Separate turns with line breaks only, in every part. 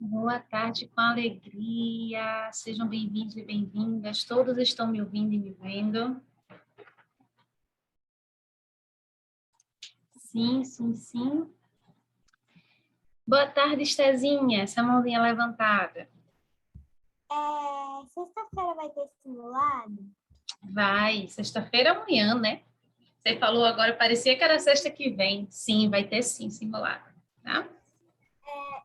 Boa tarde com alegria. Sejam bem-vindos e bem-vindas. Todos estão me ouvindo e me vendo? Sim, sim, sim. Boa tarde, Estezinha. Essa mãozinha levantada.
Sexta-feira vai ter simulado?
Vai. Sexta-feira é amanhã, né? Você falou agora, parecia que era sexta que vem. Sim, vai ter sim simulado, tá?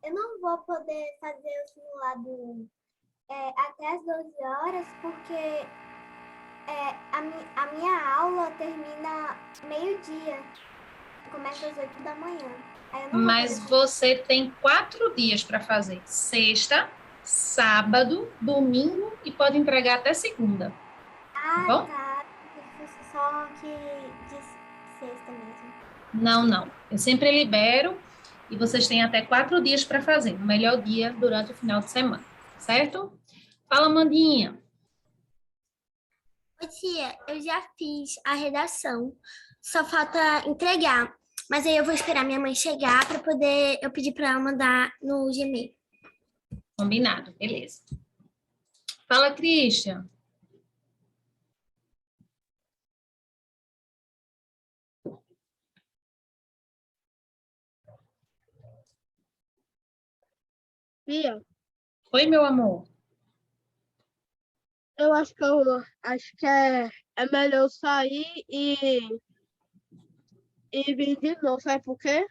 Eu não vou poder fazer o simulado até as 12 horas, porque a minha aula termina meio-dia. Começa às 8 da manhã. Aí eu não vou
Mas
poder
você tem 4 dias para fazer. Sexta, sábado, domingo e pode entregar até segunda. Tá bom?
tá. Se fosse só que de sexta mesmo.
Não. Eu sempre libero e vocês têm até 4 dias para fazer. O melhor dia durante o final de semana, certo? Fala, Mandinha.
Oi, tia, eu já fiz a redação, só falta entregar. Mas aí eu vou esperar minha mãe chegar para poder eu pedir para ela mandar no Gmail.
Combinado, beleza. Fala, Christian.
Bia,
Oi, meu amor.
eu acho que é melhor eu sair e vir de novo, sabe por quê?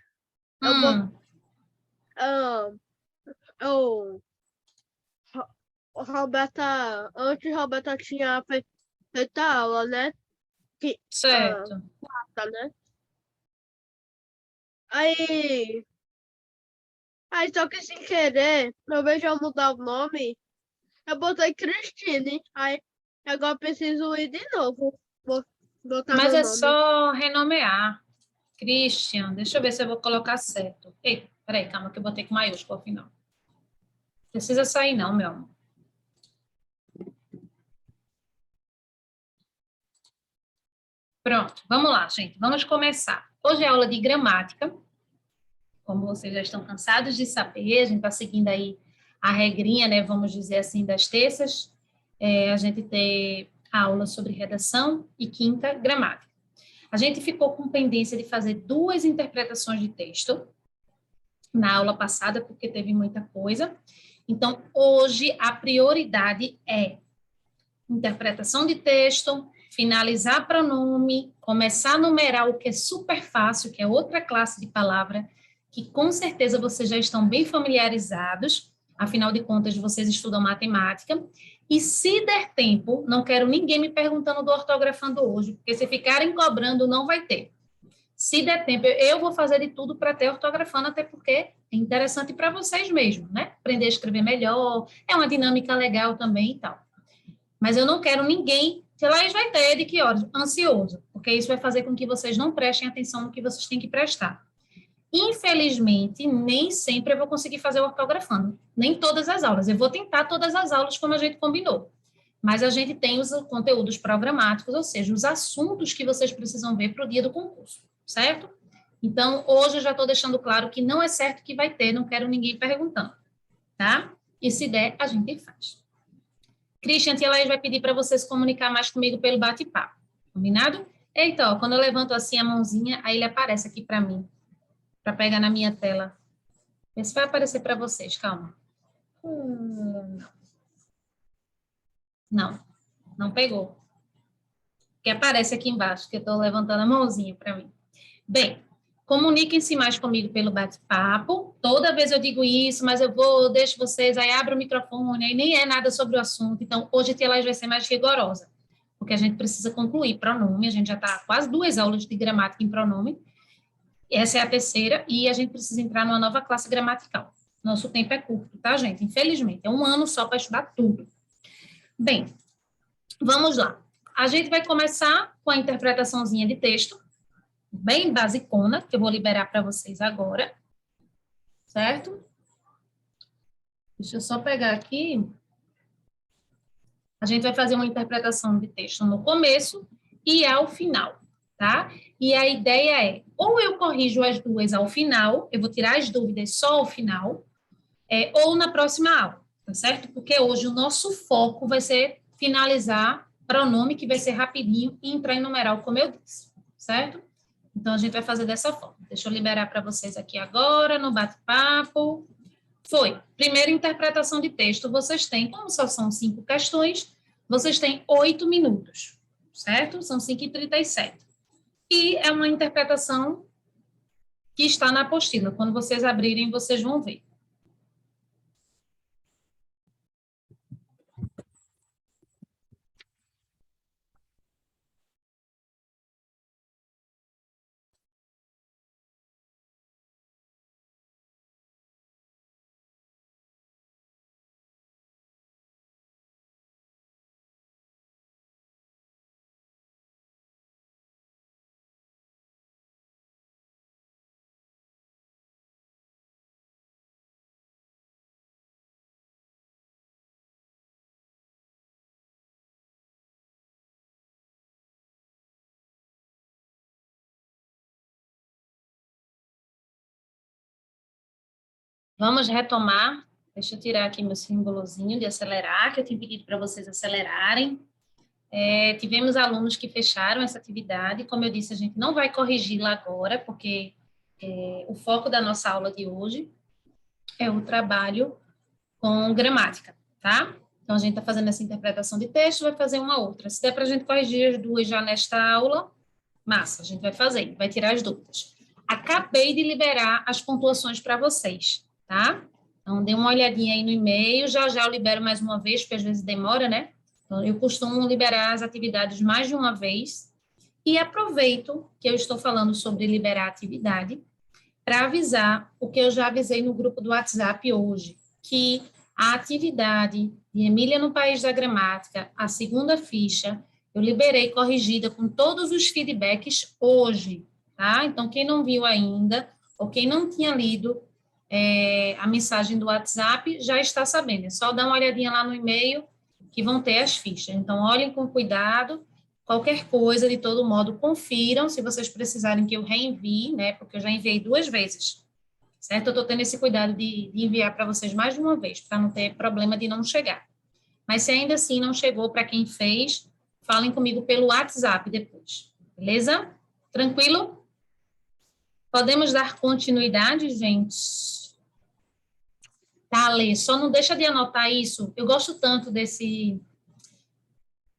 Eu vou.
Hum,
ah, eu, Roberta tinha feito a aula, né? Que,
certo.
tá, né? Aí, aí, só que sem querer, eu vejo eu mudar o nome, eu botei Cristine. Aí, agora eu preciso ir de novo. Vou botar
Mas
meu
é
nome.
só renomear. Christian, deixa eu ver se eu vou colocar certo. Ei, peraí, calma, que eu botei com maiúsculo ao final. Precisa sair não, meu amor. Pronto, vamos lá, gente. Vamos começar. Hoje é aula de gramática. Como vocês já estão cansados de saber, a gente está seguindo aí a regrinha, né? Vamos dizer assim, das terças. A gente tem aula sobre redação e quinta, gramática. A gente ficou com pendência de fazer 2 interpretações de texto na aula passada, porque teve muita coisa. Então, hoje, a prioridade é interpretação de texto, finalizar pronome, começar a numerar o que é super fácil, que é outra classe de palavra, que com certeza vocês já estão bem familiarizados, afinal de contas, vocês estudam matemática. E se der tempo, não quero ninguém me perguntando do ortografando hoje, porque se ficarem cobrando, não vai ter. Se der tempo, eu vou fazer de tudo para ter ortografando, até porque é interessante para vocês mesmo, né? Aprender a escrever melhor, é uma dinâmica legal também e tal. Mas eu não quero ninguém, sei lá, vai ter de que horas? Ansioso, porque isso vai fazer com que vocês não prestem atenção no que vocês têm que prestar. Infelizmente, nem sempre eu vou conseguir fazer o ortografando, nem todas as aulas. Eu vou tentar todas as aulas como a gente combinou. Mas a gente tem os conteúdos programáticos, ou seja, os assuntos que vocês precisam ver para o dia do concurso, certo? Então, hoje eu já estou deixando claro que não é certo que vai ter, não quero ninguém perguntando, tá? E se der, a gente faz. Christian, a tia Laís vai pedir para você se comunicar mais comigo pelo bate-papo, combinado? Eita, ó, quando eu levanto assim a mãozinha, aí ele aparece aqui para mim, para pegar na minha tela. Vê se vai aparecer para vocês, calma. Não pegou. Que aparece aqui embaixo, que eu estou levantando a mãozinha para mim. Bem, comuniquem-se mais comigo pelo bate-papo. Toda vez eu digo isso, mas deixo vocês, aí abro o microfone, aí nem é nada sobre o assunto. Então, hoje a tia Laís vai ser mais rigorosa, porque a gente precisa concluir pronome, a gente já está quase 2 aulas de gramática em pronome, essa é a terceira, e a gente precisa entrar numa nova classe gramatical. Nosso tempo é curto, tá, gente? Infelizmente, é 1 ano só para estudar tudo. Bem, vamos lá. A gente vai começar com a interpretaçãozinha de texto, bem basicona, que eu vou liberar para vocês agora, certo? Deixa eu só pegar aqui. A gente vai fazer uma interpretação de texto no começo e ao final, tá? E a ideia é, ou eu corrijo as duas ao final, eu vou tirar as dúvidas só ao final, ou na próxima aula, tá certo? Porque hoje o nosso foco vai ser finalizar pronome, que vai ser rapidinho, e entrar em numeral, como eu disse, certo? Então, a gente vai fazer dessa forma. Deixa eu liberar para vocês aqui agora, no bate-papo. Foi. Primeira interpretação de texto, vocês têm, como só são 5 questões, vocês têm 8 minutos, certo? São 5h37. E é uma interpretação que está na apostila. Quando vocês abrirem, vocês vão ver. Vamos retomar. Deixa eu tirar aqui meu símbolozinho de acelerar, que eu tinha pedido para vocês acelerarem. Tivemos alunos que fecharam essa atividade. Como eu disse, a gente não vai corrigi-la agora, porque o foco da nossa aula de hoje é o trabalho com gramática, tá? Então, a gente está fazendo essa interpretação de texto, vai fazer uma outra. Se der para a gente corrigir as duas já nesta aula, massa, a gente vai fazer, vai tirar as dúvidas. Acabei de liberar as pontuações para vocês, tá? Então, dê uma olhadinha aí no e-mail, já eu libero mais uma vez, porque às vezes demora, né? Então, eu costumo liberar as atividades mais de uma vez e aproveito que eu estou falando sobre liberar atividade para avisar o que eu já avisei no grupo do WhatsApp hoje, que a atividade de Emília no País da Gramática, a segunda ficha, eu liberei corrigida com todos os feedbacks hoje, tá? Então, quem não viu ainda, ou quem não tinha lido a mensagem do WhatsApp, já está sabendo. É só dar uma olhadinha lá no e-mail, que vão ter as fichas. Então, olhem com cuidado, qualquer coisa, de todo modo, confiram, se vocês precisarem que eu reenvie, né, porque eu já enviei 2 vezes, certo? Eu estou tendo esse cuidado de enviar para vocês mais de uma vez, para não ter problema de não chegar. Mas se ainda assim não chegou para quem fez, falem comigo pelo WhatsApp depois, beleza? Tranquilo? Podemos dar continuidade, gente? Tá, Lê, só não deixa de anotar isso. Eu gosto tanto desse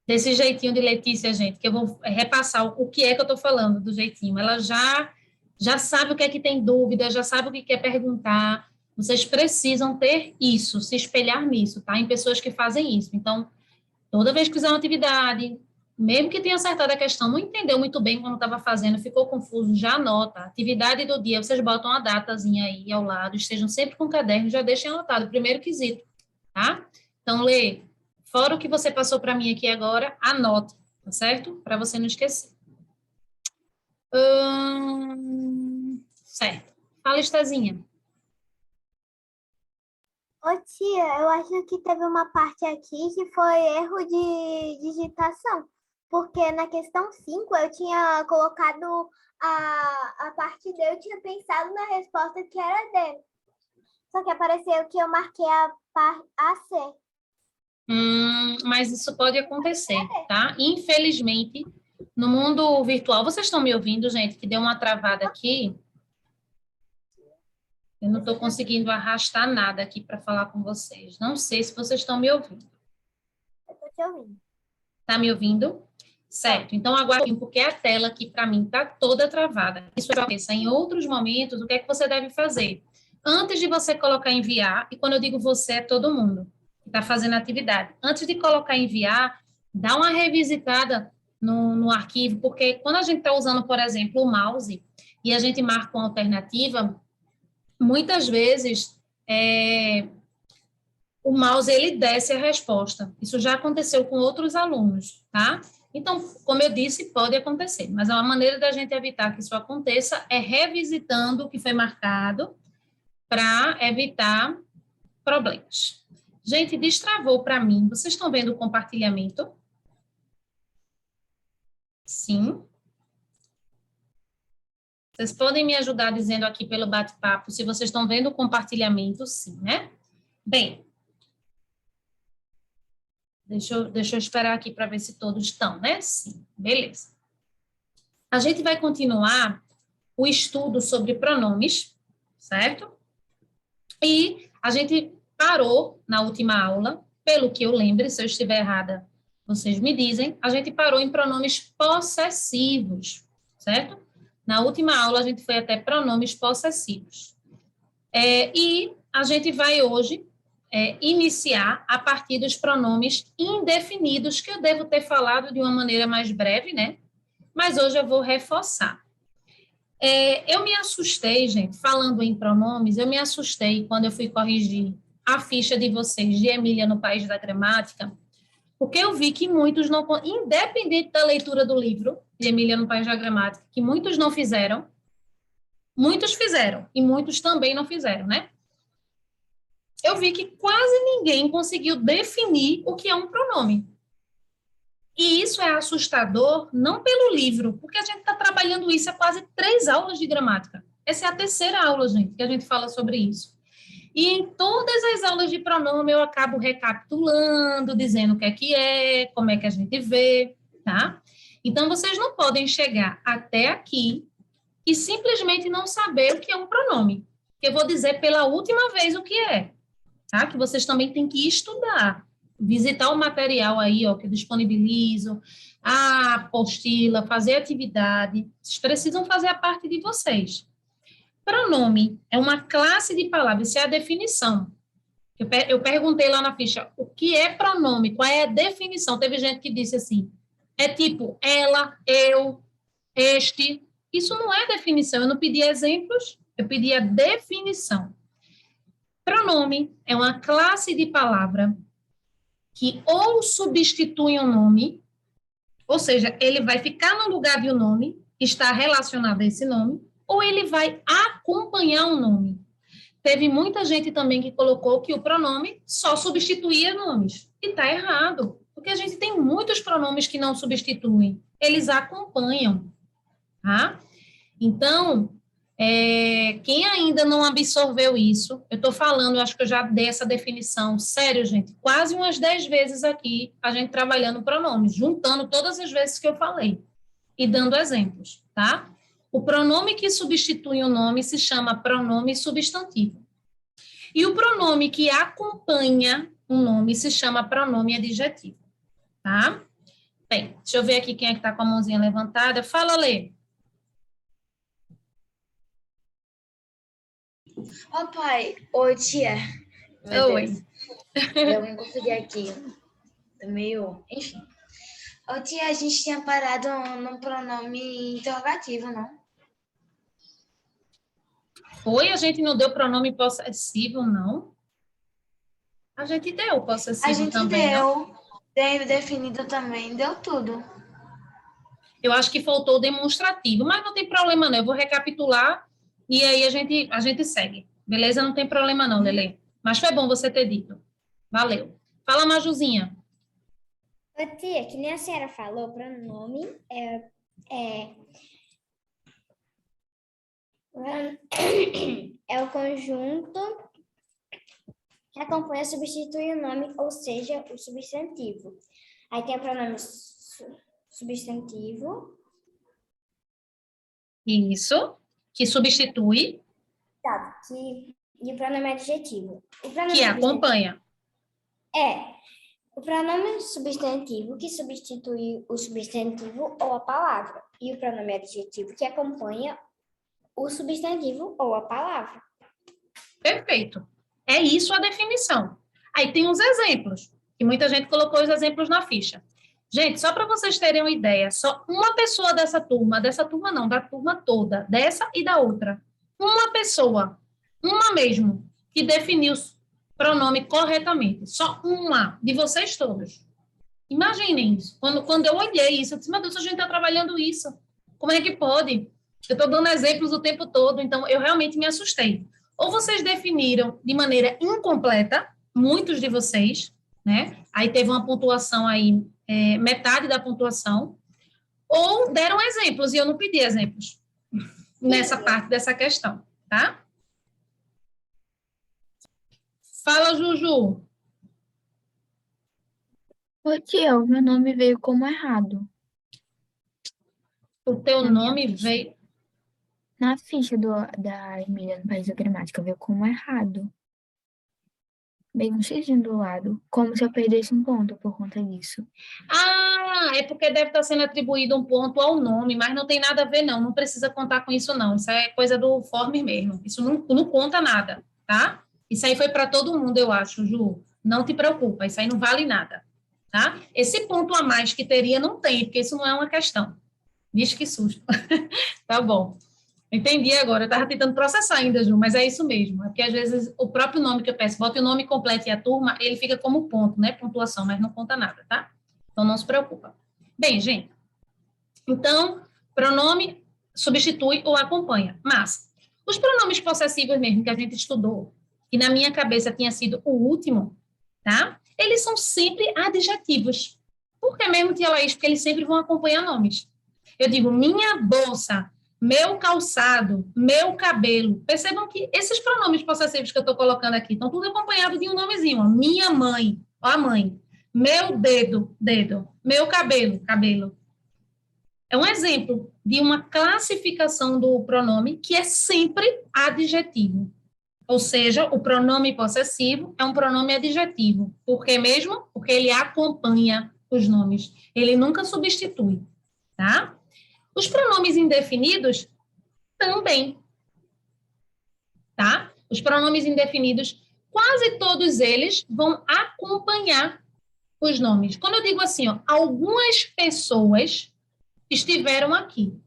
jeitinho de Letícia, gente, que eu vou repassar o que é que eu estou falando do jeitinho. Ela já sabe o que é que tem dúvida, já sabe o que quer perguntar. Vocês precisam ter isso, se espelhar nisso, tá? Em pessoas que fazem isso. Então, toda vez que fizer uma atividade, mesmo que tenha acertado a questão, não entendeu muito bem quando estava fazendo, ficou confuso, já anota. Atividade do dia, vocês botam uma datazinha aí ao lado, estejam sempre com o caderno, já deixem anotado, primeiro quesito, tá? Então, Lê, fora o que você passou para mim aqui agora, anote, tá certo? Para você não esquecer. Certo. Fala, Estazinha.
Ô tia, eu acho que teve uma parte aqui que foi erro de digitação, porque na questão 5 eu tinha colocado a parte D, eu tinha pensado na resposta que era D, só que apareceu que eu marquei a C.
Mas isso pode acontecer, tá? Infelizmente, no mundo virtual, vocês estão me ouvindo, gente, que deu uma travada aqui? Eu não estou conseguindo arrastar nada aqui para falar com vocês. Não sei se vocês estão me ouvindo.
Eu estou te ouvindo.
Está me ouvindo? Certo. Então, aguarde, porque a tela aqui, para mim, está toda travada. Isso aconteça em outros momentos, o que é que você deve fazer? Antes de você colocar enviar, e quando eu digo você, é todo mundo que está fazendo a atividade. Antes de colocar enviar, dá uma revisitada no arquivo, porque quando a gente está usando, por exemplo, o mouse, e a gente marca uma alternativa, muitas vezes o mouse ele desce a resposta. Isso já aconteceu com outros alunos, tá? Então, como eu disse, pode acontecer, mas a maneira da gente evitar que isso aconteça é revisitando o que foi marcado para evitar problemas. Gente, destravou para mim. Vocês estão vendo o compartilhamento? Sim. Vocês podem me ajudar dizendo aqui pelo bate-papo se vocês estão vendo o compartilhamento, sim, né? Bem, deixa eu esperar aqui para ver se todos estão, né? Sim, beleza. A gente vai continuar o estudo sobre pronomes, certo? E a gente parou na última aula, pelo que eu lembro, se eu estiver errada, vocês me dizem, a gente parou em pronomes possessivos, certo? Na última aula, a gente foi até pronomes possessivos. E a gente vai hoje iniciar a partir dos pronomes indefinidos, que eu devo ter falado de uma maneira mais breve, né? Mas hoje eu vou reforçar. Eu me assustei, gente, falando em pronomes, eu me assustei quando eu fui corrigir a ficha de vocês de Emília no País da Gramática, porque eu vi que muitos não, independente da leitura do livro de Emília no País da Gramática, que muitos não fizeram, muitos fizeram, e muitos também não fizeram, né? Eu vi que quase ninguém conseguiu definir o que é um pronome. E isso é assustador, não pelo livro, porque a gente está trabalhando isso há quase 3 aulas de gramática. Essa é a 3ª aula, gente, que a gente fala sobre isso. E em todas as aulas de pronome eu acabo recapitulando, dizendo o que é, como é que a gente vê, tá? Então, vocês não podem chegar até aqui e simplesmente não saber o que é um pronome. Eu vou dizer pela última vez o que é, tá? Que vocês também têm que estudar. Visitar o material aí, ó, que eu disponibilizo, a apostila, fazer atividade. Vocês precisam fazer a parte de vocês. Pronome é uma classe de palavras, isso é a definição. Eu perguntei lá na ficha, o que é pronome? Qual é a definição? Teve gente que disse assim, é tipo ela, eu, este. Isso não é definição, eu não pedi exemplos, eu pedi a definição. Pronome é uma classe de palavra que ou substitui um nome, ou seja, ele vai ficar no lugar de um nome, está relacionado a esse nome, ou ele vai acompanhar um nome. Teve muita gente também que colocou que o pronome só substituía nomes. E está errado, porque a gente tem muitos pronomes que não substituem, eles acompanham, tá? Então, quem ainda não absorveu isso, eu estou falando, eu acho que eu já dei essa definição, sério, gente, quase umas 10 vezes aqui, a gente trabalhando pronomes, juntando todas as vezes que eu falei, e dando exemplos, tá? O pronome que substitui o nome se chama pronome substantivo. E o pronome que acompanha o nome se chama pronome adjetivo, tá? Bem, deixa eu ver aqui quem é que está com a mãozinha levantada. Fala, Lê.
Ô, pai. Oi, tia. Meu
Oi.
Deus. Eu não consegui aqui. Tô meio... Enfim. Ô, tia, a gente tinha parado num pronome interrogativo, não?
Foi? A gente não deu pronome possessivo, não? A gente deu possessivo
A gente
também, não?
deu. Deu definido também. Deu tudo.
Eu acho que faltou o demonstrativo, mas não tem problema não, eu vou recapitular e aí a gente segue. Beleza? Não tem problema não, Lelê. Mas foi bom você ter dito. Valeu. Fala, Majuzinha.
Ô, tia, que nem a senhora falou, pronome é o conjunto que acompanha, substitui o nome, ou seja, o substantivo. Aí tem o pronome substantivo.
Isso. Que substitui,
Tá, e o pronome adjetivo. O pronome
que acompanha.
O pronome substantivo que substitui o substantivo ou a palavra. E o pronome adjetivo que acompanha o substantivo ou a palavra.
Perfeito. É isso a definição. Aí tem uns exemplos, que muita gente colocou os exemplos na ficha. Gente, só para vocês terem uma ideia, só uma pessoa dessa turma não, da turma toda, dessa e da outra, uma pessoa, uma mesmo, que definiu o pronome corretamente, só uma de vocês todos. Imaginem isso. Quando eu olhei isso, eu disse, meu Deus, a gente está trabalhando isso. Como é que pode? Eu estou dando exemplos o tempo todo, então eu realmente me assustei. Ou vocês definiram de maneira incompleta, muitos de vocês, né? Aí teve uma pontuação aí, metade da pontuação, ou deram exemplos, e eu não pedi exemplos nessa parte dessa questão, tá? Fala, Juju.
Ô, tia, o meu nome veio como errado.
O teu
Na minha
nome
ficha.
veio...
Na ficha da Emília no País da Gramática veio como errado. Bem no xidinho do lado. Como se eu perdesse um ponto por conta disso.
Ah, é porque deve estar sendo atribuído um ponto ao nome, mas não tem nada a ver, não. Não precisa contar com isso, não. Isso é coisa do Form mesmo. Isso não conta nada, tá? Isso aí foi para todo mundo, eu acho, Ju. Não te preocupa, isso aí não vale nada, tá? Esse ponto a mais que teria, não tem, porque isso não é uma questão. Vixe, que susto. Tá bom. Entendi agora, eu estava tentando processar ainda, Ju, mas é isso mesmo. É porque às vezes o próprio nome que eu peço, bota o nome completo e a turma, ele fica como ponto, né? Pontuação, mas não conta nada, tá? Então não se preocupa. Bem, gente, então, pronome substitui ou acompanha. Mas os pronomes possessivos mesmo que a gente estudou, que na minha cabeça tinha sido o último, tá? Eles são sempre adjetivos. Por que mesmo, tia Laís? Porque eles sempre vão acompanhar nomes. Eu digo minha bolsa, meu calçado, meu cabelo. Percebam que esses pronomes possessivos que eu estou colocando aqui estão tudo acompanhados de um nomezinho. Ó. Minha mãe, ó a mãe. Meu dedo, dedo. Meu cabelo, cabelo. É um exemplo de uma classificação do pronome que é sempre adjetivo. Ou seja, o pronome possessivo é um pronome adjetivo. Por que mesmo? Porque ele acompanha os nomes. Ele nunca substitui, tá? Os pronomes indefinidos também, tá? Os pronomes indefinidos, quase todos eles vão acompanhar os nomes. Quando eu digo assim, ó, algumas pessoas estiveram aqui.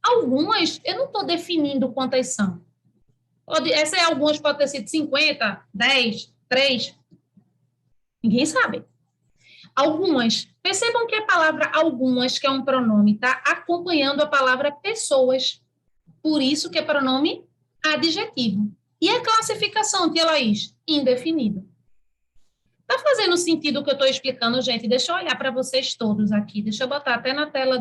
Algumas, eu não estou definindo quantas são. Essa é algumas, pode ter sido 50, 10, 3. Ninguém sabe. Algumas. Percebam que a palavra algumas, que é um pronome, está acompanhando a palavra pessoas. Por isso que é pronome adjetivo. E a classificação, tia Laís? Indefinido. Está fazendo sentido o que eu estou explicando, gente? Deixa eu olhar para vocês todos aqui. Deixa eu botar até na tela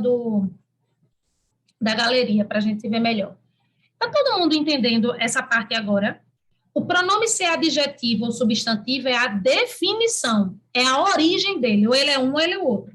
da galeria para a gente ver melhor. Está todo mundo entendendo essa parte agora? O pronome ser adjetivo ou substantivo é a definição, é a origem dele, ou ele é um ou ele é outro.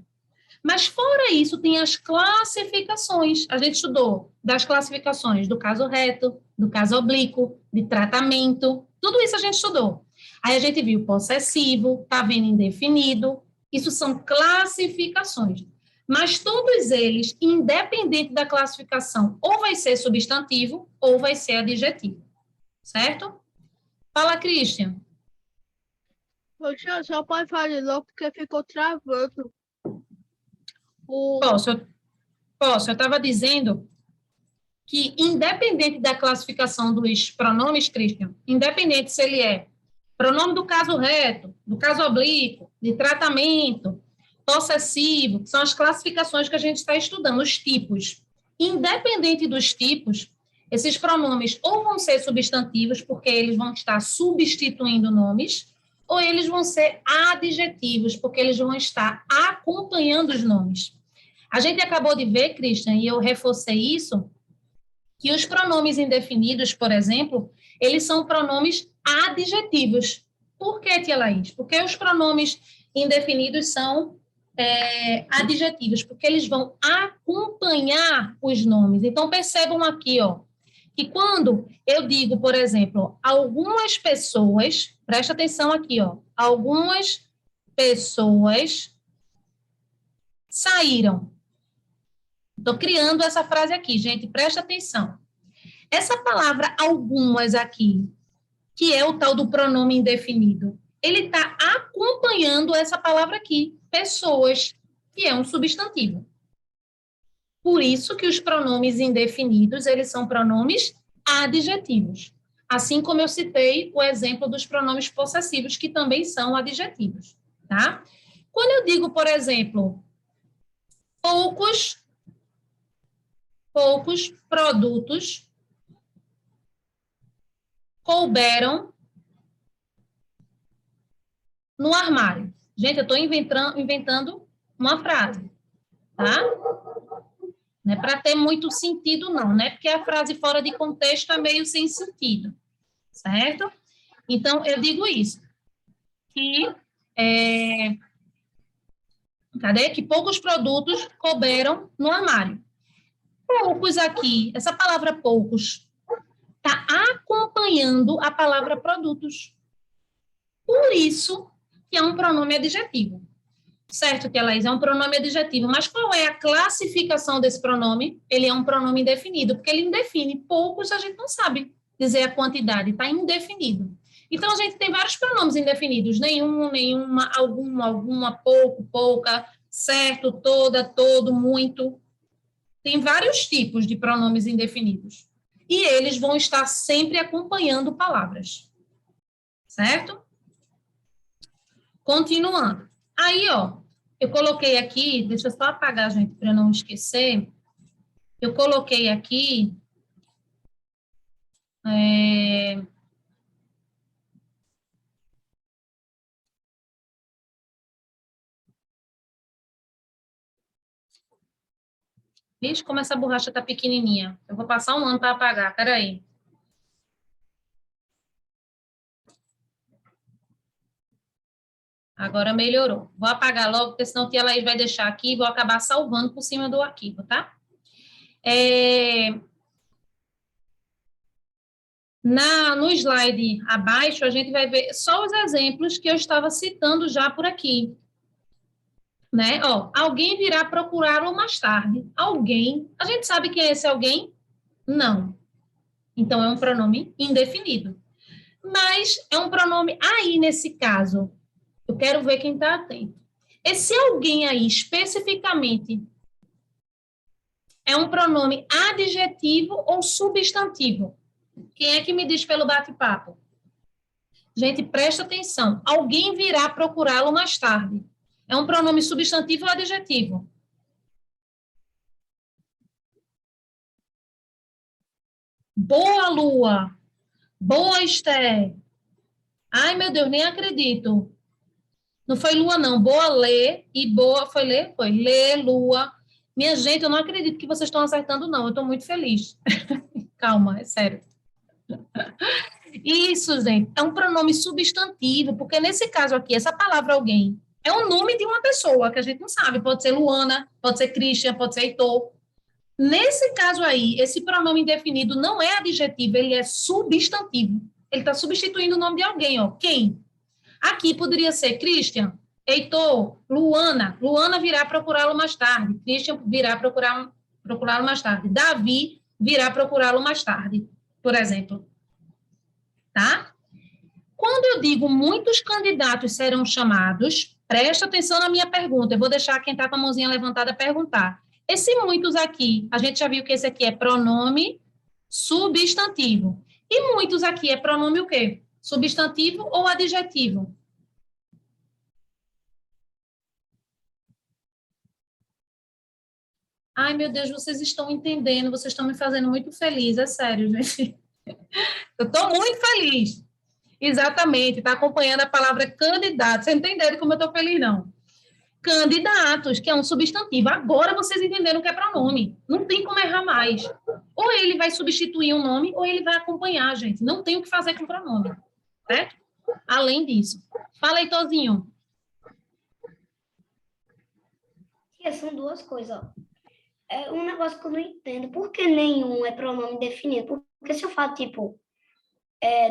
Mas fora isso, tem as classificações. A gente estudou das classificações do caso reto, do caso oblíquo, de tratamento, tudo isso a gente estudou. Aí a gente viu possessivo, está vendo indefinido, isso são classificações. Mas todos eles, independente da classificação, ou vai ser substantivo ou vai ser adjetivo. Certo? Fala, Christian.
Poxa, só pode falar de novo porque ficou travando.
Posso. Eu estava dizendo que, independente da classificação dos pronomes, Christian, independente se ele é pronome do caso reto, do caso oblíquo, de tratamento, possessivo, que são as classificações que a gente está estudando, os tipos. Independente dos tipos, esses pronomes ou vão ser substantivos, porque eles vão estar substituindo nomes, ou eles vão ser adjetivos, porque eles vão estar acompanhando os nomes. A gente acabou de ver, Christian, e eu reforcei isso, que os pronomes indefinidos, por exemplo, eles são pronomes adjetivos. Por que, tia Laís? Porque os pronomes indefinidos são adjetivos, porque eles vão acompanhar os nomes. Então, percebam aqui, ó, que quando eu digo, por exemplo, algumas pessoas, presta atenção aqui, ó, algumas pessoas saíram. Estou criando essa frase aqui, gente, presta atenção. Essa palavra algumas aqui, que é o tal do pronome indefinido, ele está acompanhando essa palavra aqui, pessoas, que é um substantivo. Por isso que os pronomes indefinidos, eles são pronomes adjetivos. Assim como eu citei o exemplo dos pronomes possessivos, que também são adjetivos, tá? Quando eu digo, por exemplo, poucos produtos couberam no armário. Gente, eu estou inventando uma frase, tá? Não é para ter muito sentido, não, né? Porque a frase fora de contexto é meio sem sentido, certo? Então, eu digo isso. que que poucos produtos couberam no armário. Poucos aqui, essa palavra poucos, está acompanhando a palavra produtos. Por isso que é um pronome adjetivo. Certo, Tia Laís, é um pronome adjetivo, mas qual é a classificação desse pronome? Ele é um pronome indefinido, porque ele indefine. Poucos a gente não sabe dizer a quantidade, está indefinido. Então, a gente tem vários pronomes indefinidos, nenhum, nenhuma, alguma, pouco, pouca, certo, toda, todo, muito. Tem vários tipos de pronomes indefinidos. E eles vão estar sempre acompanhando palavras. Certo? Continuando. Aí, ó, eu coloquei aqui, deixa eu só apagar, gente, para não esquecer. Eu coloquei aqui Vixe, como essa borracha tá pequenininha. Eu vou passar um ano para apagar, peraí. Agora melhorou. Vou apagar logo, porque senão a tia Laís vai deixar aqui e vou acabar salvando por cima do arquivo, tá? No slide abaixo, a gente vai ver só os exemplos que eu estava citando já por aqui. Né? Ó, alguém virá procurá-lo mais tarde. Alguém. A gente sabe quem é esse alguém? Não. Então, é um pronome indefinido. Mas é um pronome aí, nesse caso. Eu quero ver quem está atento. Esse alguém aí, especificamente, é um pronome adjetivo ou substantivo? Quem é que me diz pelo bate-papo? Gente, presta atenção. Alguém virá procurá-lo mais tarde. É um pronome substantivo ou adjetivo? Boa, Lua. Boa, Esther. Ai, meu Deus, nem acredito. Não foi Lua, não. Boa, Lê. E boa, foi Lê? Foi Lê, Lua. Minha gente, eu não acredito que vocês estão acertando, não. Eu estou muito feliz. Calma, é sério. Isso, gente, é um pronome substantivo, porque nesse caso aqui, essa palavra alguém é o nome de uma pessoa que a gente não sabe. Pode ser Luana, pode ser Christian, pode ser Heitor. Nesse caso aí, esse pronome indefinido não é adjetivo, ele é substantivo. Ele está substituindo o nome de alguém, ó. Quem? Aqui poderia ser Christian, Heitor, Luana. Luana virá procurá-lo mais tarde. Christian virá procurá-lo mais tarde. Davi virá procurá-lo mais tarde, por exemplo. Tá? Quando eu digo muitos candidatos serão chamados, presta atenção na minha pergunta. Eu vou deixar quem está com a mãozinha levantada perguntar. Esse muitos aqui, a gente já viu que esse aqui é pronome substantivo. E muitos aqui é pronome o quê? Substantivo ou adjetivo? Ai, meu Deus, vocês estão entendendo, vocês estão me fazendo muito feliz, é sério, gente. Eu estou muito feliz. Exatamente, está acompanhando a palavra candidato. Vocês não entenderam como eu estou feliz, não. Candidatos, que é um substantivo. Agora vocês entenderam que é pronome. Não tem como errar mais. Ou ele vai substituir um nome, ou ele vai acompanhar, gente. Não tem o que fazer com pronome. Certo? Além disso. Fala aí, Tozinho.
São duas coisas. Ó. É um negócio que eu não entendo. Por que nenhum é pronome definido? Porque se eu falo, tipo,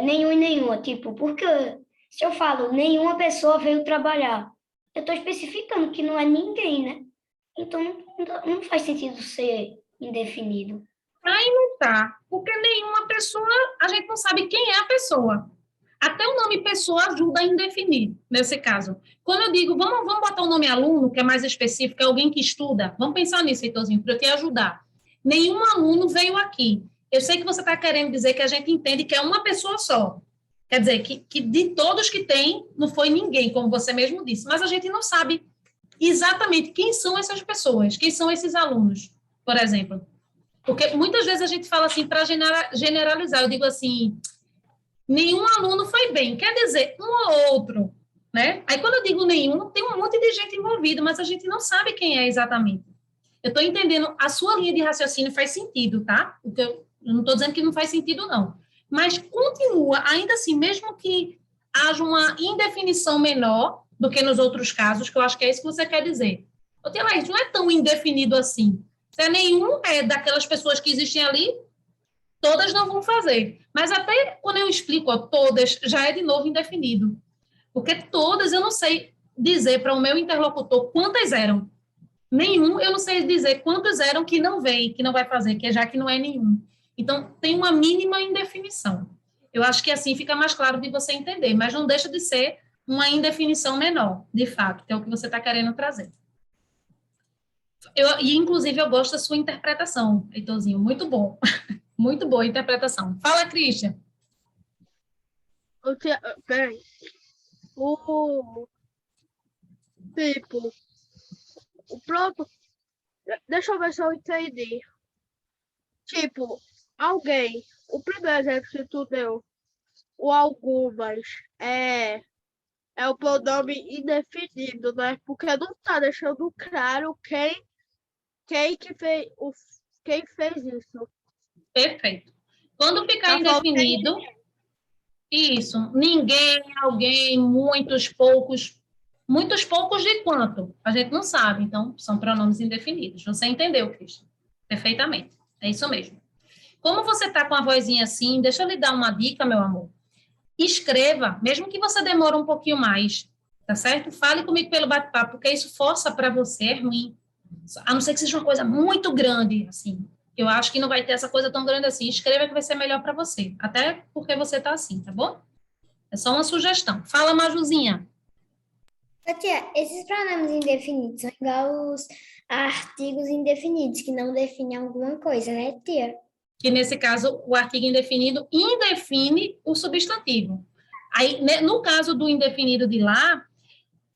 nenhum e nenhuma, tipo, porque se eu falo nenhuma pessoa veio trabalhar, eu estou especificando que não é ninguém, né? Então, não faz sentido ser indefinido.
Aí não tá, porque nenhuma pessoa, a gente não sabe quem é a pessoa. Até o nome pessoa ajuda a indefinir, nesse caso. Quando eu digo, vamos botar o nome aluno, que é mais específico, é alguém que estuda, vamos pensar nisso, Heitorzinho, para eu te ajudar. Nenhum aluno veio aqui. Eu sei que você está querendo dizer que a gente entende que é uma pessoa só. Quer dizer, que de todos que tem, não foi ninguém, como você mesmo disse. Mas a gente não sabe exatamente quem são essas pessoas, quem são esses alunos, por exemplo. Porque muitas vezes a gente fala assim, para generalizar, eu digo assim, nenhum aluno foi bem. Quer dizer, um ou outro, né? Aí quando eu digo nenhum, tem um monte de gente envolvida, mas a gente não sabe quem é exatamente. Eu estou entendendo, a sua linha de raciocínio faz sentido, tá? Eu não estou dizendo que não faz sentido, não. Mas continua, ainda assim, mesmo que haja uma indefinição menor do que nos outros casos, que eu acho que é isso que você quer dizer. Ô, tia Laís, não é tão indefinido assim. Se é nenhum daquelas pessoas que existem ali, todas não vão fazer. Mas até quando eu explico, ó, todas, já é de novo indefinido. Porque todas eu não sei dizer para o meu interlocutor quantas eram. Nenhum, eu não sei dizer quantos eram que não vem, que não vai fazer, que já que não é nenhum. Então, tem uma mínima indefinição. Eu acho que assim fica mais claro de você entender, mas não deixa de ser uma indefinição menor, de fato, que é o que você está querendo trazer. E, inclusive, eu gosto da sua interpretação, Heitorzinho, muito bom. Muito boa a interpretação. Fala, Christian.
Peraí. Tipo, o próprio. Deixa eu ver se eu entendi. Tipo, alguém. O primeiro exemplo que tu deu, o algumas, é o pronome indefinido, né? Porque não tá deixando claro quem fez isso.
Perfeito. Quando ficar
Tá
indefinido, isso, ninguém, alguém, muitos poucos de quanto? A gente não sabe, então são pronomes indefinidos. Você entendeu, Cristian? Perfeitamente, é isso mesmo. Como você está com a vozinha assim, deixa eu lhe dar uma dica, meu amor. Escreva, mesmo que você demore um pouquinho mais, tá certo? Fale comigo pelo bate-papo, porque isso força para você, é ruim. A não ser que seja uma coisa muito grande, assim. Eu acho que não vai ter essa coisa tão grande assim. Escreva que vai ser melhor para você, até porque você está assim, tá bom? É só uma sugestão. Fala, Majuzinha.
Tia, esses pronomes indefinidos são igual os artigos indefinidos, que não definem alguma coisa, né, tia?
Que nesse caso o artigo indefinido indefine o substantivo. Aí, no caso do indefinido de lá,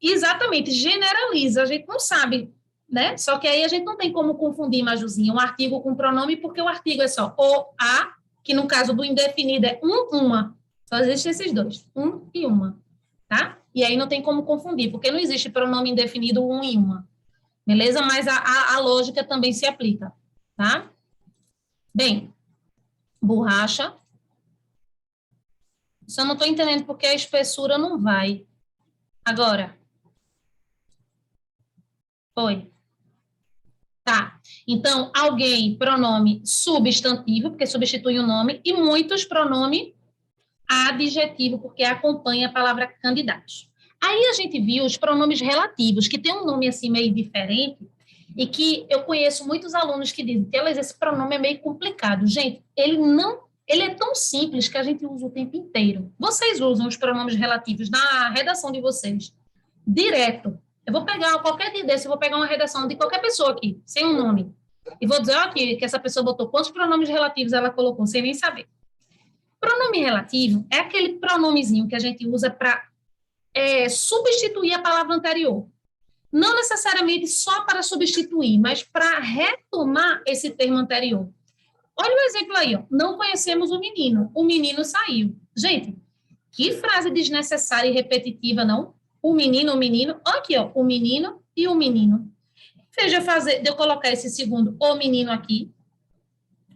exatamente, generaliza, a gente não sabe, né? Só que aí a gente não tem como confundir, Majuzinha, um artigo com pronome, porque o artigo é só o, a, que no caso do indefinido é uma. Só existem esses dois, um e uma, tá? E aí não tem como confundir, porque não existe pronome indefinido um e uma, beleza? Mas a lógica também se aplica, tá? Bem, borracha. Só não estou entendendo porque a espessura não vai. Agora. Oi. Tá. Então, alguém, pronome substantivo, porque substitui o nome, e muitos, pronome adjetivo, porque acompanha a palavra candidatos. Aí a gente viu os pronomes relativos, que tem um nome assim meio diferente, e que eu conheço muitos alunos que dizem que esse pronome é meio complicado. Gente, ele é tão simples que a gente usa o tempo inteiro. Vocês usam os pronomes relativos na redação de vocês, direto. Eu vou pegar, qualquer dia desse, eu vou pegar uma redação de qualquer pessoa aqui, sem um nome, e vou dizer, ó, aqui, que essa pessoa botou quantos pronomes relativos ela colocou, sem nem saber. Pronome relativo é aquele pronomezinho que a gente usa para substituir a palavra anterior. Não necessariamente só para substituir, mas para retomar esse termo anterior. Olha o exemplo aí, ó. Não conhecemos o menino saiu. Gente, que frase desnecessária e repetitiva, não? O menino, olha aqui, ó, o menino e o menino. Veja de eu colocar esse segundo, o menino aqui,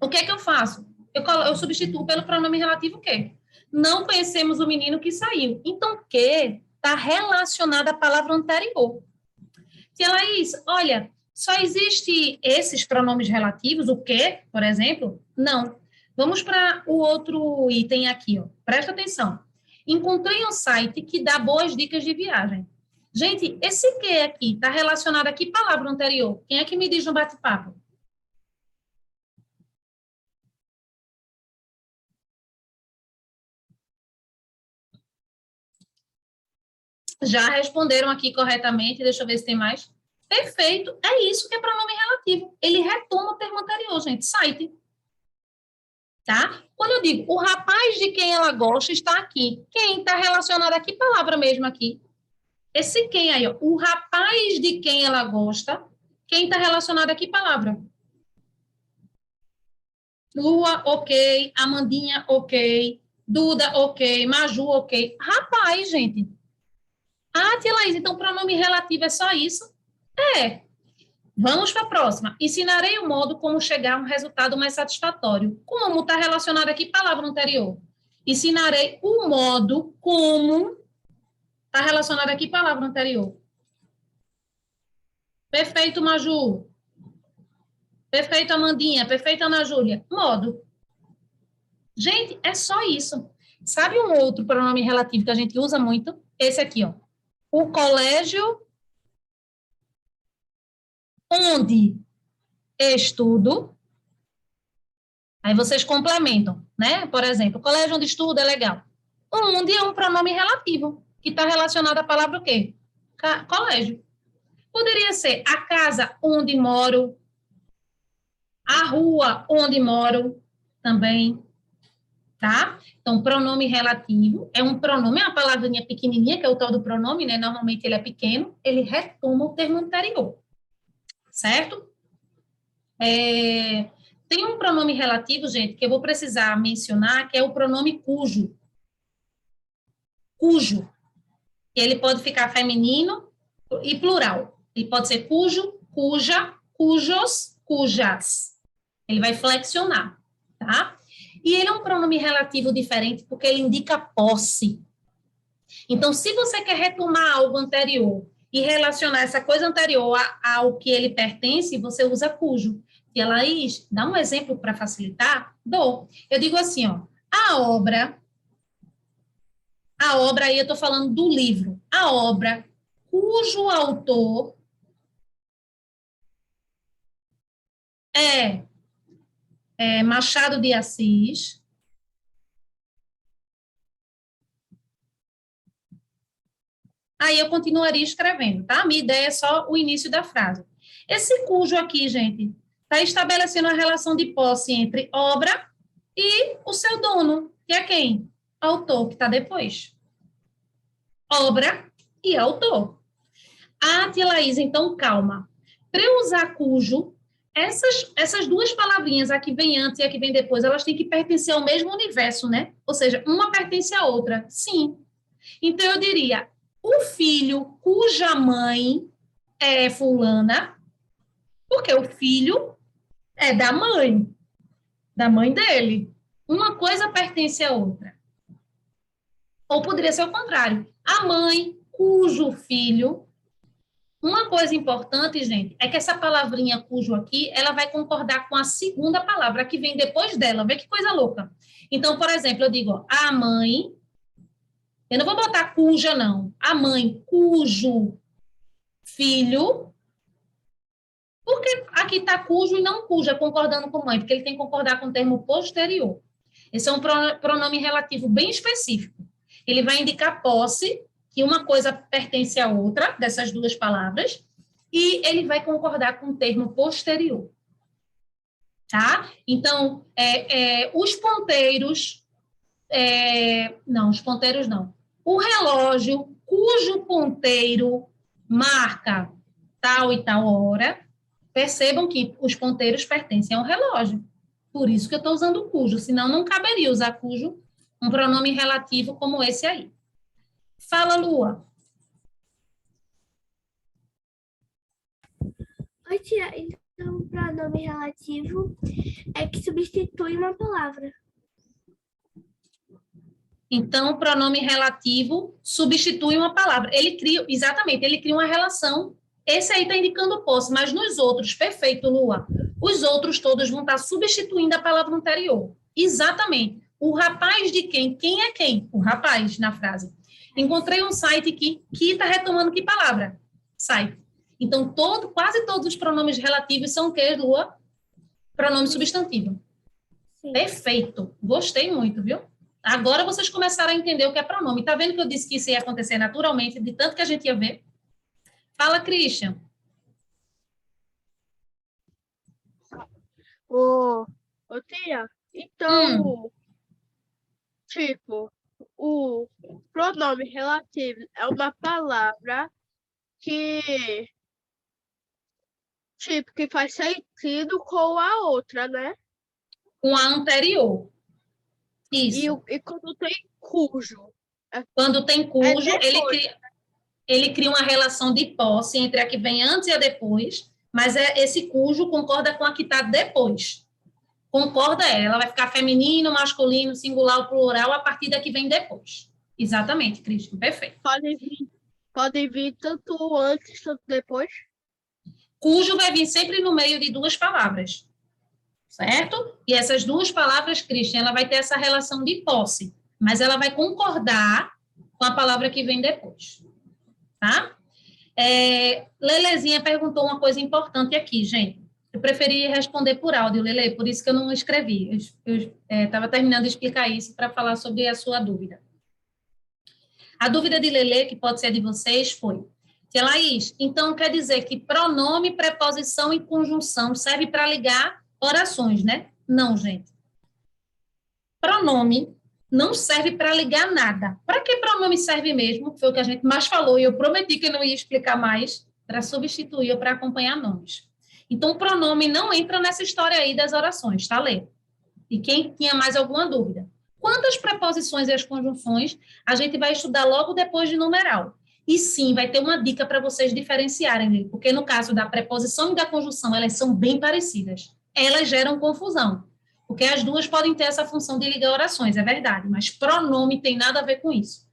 o que é que eu faço? Eu substituo pelo pronome relativo o quê? Não conhecemos o menino que saiu. Então, que está relacionado à palavra anterior. Tia Laís, olha, só existe esses pronomes relativos, o que, por exemplo? Não. Vamos para o outro item aqui, ó. Presta atenção. Encontrei um site que dá boas dicas de viagem. Gente, esse que aqui está relacionado a que palavra anterior? Quem é que me diz no bate-papo? Já responderam aqui corretamente, deixa eu ver se tem mais. Perfeito, é isso que é pronome relativo. Ele retoma o termo anterior, gente, site. Tá? Quando eu digo, o rapaz de quem ela gosta está aqui. Quem está relacionado a que palavra mesmo aqui? Esse quem aí, ó, o rapaz de quem ela gosta, quem está relacionado a que palavra? Lua, ok. Amandinha, ok. Duda, ok. Maju, ok. Rapaz, gente. Ah, tia Laís, então pronome relativo é só isso? É. Vamos para a próxima. Ensinarei o modo como chegar a um resultado mais satisfatório. Como está relacionado aqui palavra anterior? Ensinarei o modo como está relacionado aqui palavra anterior. Perfeito, Maju. Perfeito, Amandinha. Perfeito, Ana Júlia. Modo. Gente, é só isso. Sabe um outro pronome relativo que a gente usa muito? Esse aqui, ó. O colégio onde estudo. Aí vocês complementam, né? Por exemplo, o colégio onde estudo é legal. Onde é um pronome relativo, que está relacionado à palavra o quê? Colégio. Poderia ser a casa onde moro, a rua onde moro também, tá? Então, pronome relativo é um pronome, é uma palavrinha pequenininha, que é o tal do pronome, né? Normalmente ele é pequeno, ele retoma o termo anterior, certo? Tem um pronome relativo, gente, que eu vou precisar mencionar, que é o pronome cujo. Cujo. Ele pode ficar feminino e plural. Ele pode ser cujo, cuja, cujos, cujas. Ele vai flexionar, tá? E ele é um pronome relativo diferente porque ele indica posse. Então, se você quer retomar algo anterior e relacionar essa coisa anterior ao que ele pertence, você usa cujo. E a Laís, dá um exemplo para facilitar? Dou. Eu digo assim, ó, a obra aí eu estou falando do livro, a obra cujo autor é Machado de Assis, aí eu continuaria escrevendo, tá? A minha ideia é só o início da frase. Esse cujo aqui, gente, está estabelecendo a relação de posse entre obra e o seu dono, que é quem? Autor, que está depois. Obra e autor. Ah, tia Laís, então calma. Para eu usar cujo, essas duas palavrinhas, a que vem antes e a que vem depois, elas têm que pertencer ao mesmo universo, né? Ou seja, uma pertence à outra. Sim. Então, eu diria, o filho cuja mãe é fulana, porque o filho é da mãe dele. Uma coisa pertence à outra. Ou poderia ser o contrário. A mãe cujo filho. Uma coisa importante, gente, é que essa palavrinha cujo aqui, ela vai concordar com a segunda palavra que vem depois dela. Vê que coisa louca. Então, por exemplo, eu digo, ó, a mãe, eu não vou botar cuja, não. A mãe cujo filho, porque aqui está cujo e não cuja, concordando com mãe, porque ele tem que concordar com o termo posterior. Esse é um pronome relativo bem específico. Ele vai indicar posse, que uma coisa pertence à outra, dessas duas palavras, e ele vai concordar com o termo posterior. Tá? Então, os ponteiros... não, os ponteiros não. O relógio cujo ponteiro marca tal e tal hora, percebam que os ponteiros pertencem ao relógio. Por isso que eu estou usando o cujo, senão não caberia usar cujo, um pronome relativo como esse aí. Fala, Lua.
Oi, tia. Então, o pronome relativo é que substitui uma palavra.
Então, o pronome relativo substitui uma palavra. Ele cria uma relação. Esse aí está indicando posse, mas nos outros, perfeito, Lua. Os outros todos vão estar substituindo a palavra anterior. Exatamente. O rapaz de quem? Quem é quem? O rapaz, na frase. Encontrei um site que está retomando que palavra? Site. Então, quase todos os pronomes relativos são o quê, Lua? Pronome substantivo. Sim. Perfeito. Gostei muito, viu? Agora vocês começaram a entender o que é pronome. Tá vendo que eu disse que isso ia acontecer naturalmente, de tanto que a gente ia ver? Fala, Christian.
Ô, tia, então, tipo, o pronome relativo é uma palavra que, tipo, que faz sentido com a outra, né?
Com a anterior. Isso.
E quando tem cujo?
Quando tem cujo, ele cria uma relação de posse entre a que vem antes e a depois, mas esse cujo concorda com a que está depois. concorda ela vai ficar feminino, masculino, singular, plural, a partir da que vem depois. Exatamente, Cristian, perfeito.
Podem vir tanto antes, tanto depois.
Cujo vai vir sempre no meio de duas palavras, certo? E essas duas palavras, Cristian, ela vai ter essa relação de posse, mas ela vai concordar com a palavra que vem depois, tá? Lelezinha perguntou uma coisa importante aqui, gente. Eu preferi responder por áudio, Lele, por isso que eu não escrevi. Eu estava terminando de explicar isso para falar sobre a sua dúvida. A dúvida de Lele, que pode ser de vocês, foi: Tia Laís, então quer dizer que pronome, preposição e conjunção serve para ligar orações, né? Não, gente. Pronome não serve para ligar nada. Para que pronome serve mesmo? Foi o que a gente mais falou, e eu prometi que eu não ia explicar mais, para substituir ou para acompanhar nomes. Então, o pronome não entra nessa história aí das orações, tá, Lê? E quem tinha mais alguma dúvida? Quanto às preposições e as conjunções, a gente vai estudar logo depois de numeral. E sim, vai ter uma dica para vocês diferenciarem, porque no caso da preposição e da conjunção, elas são bem parecidas. Elas geram confusão, porque as duas podem ter essa função de ligar orações, é verdade, mas pronome tem nada a ver com isso.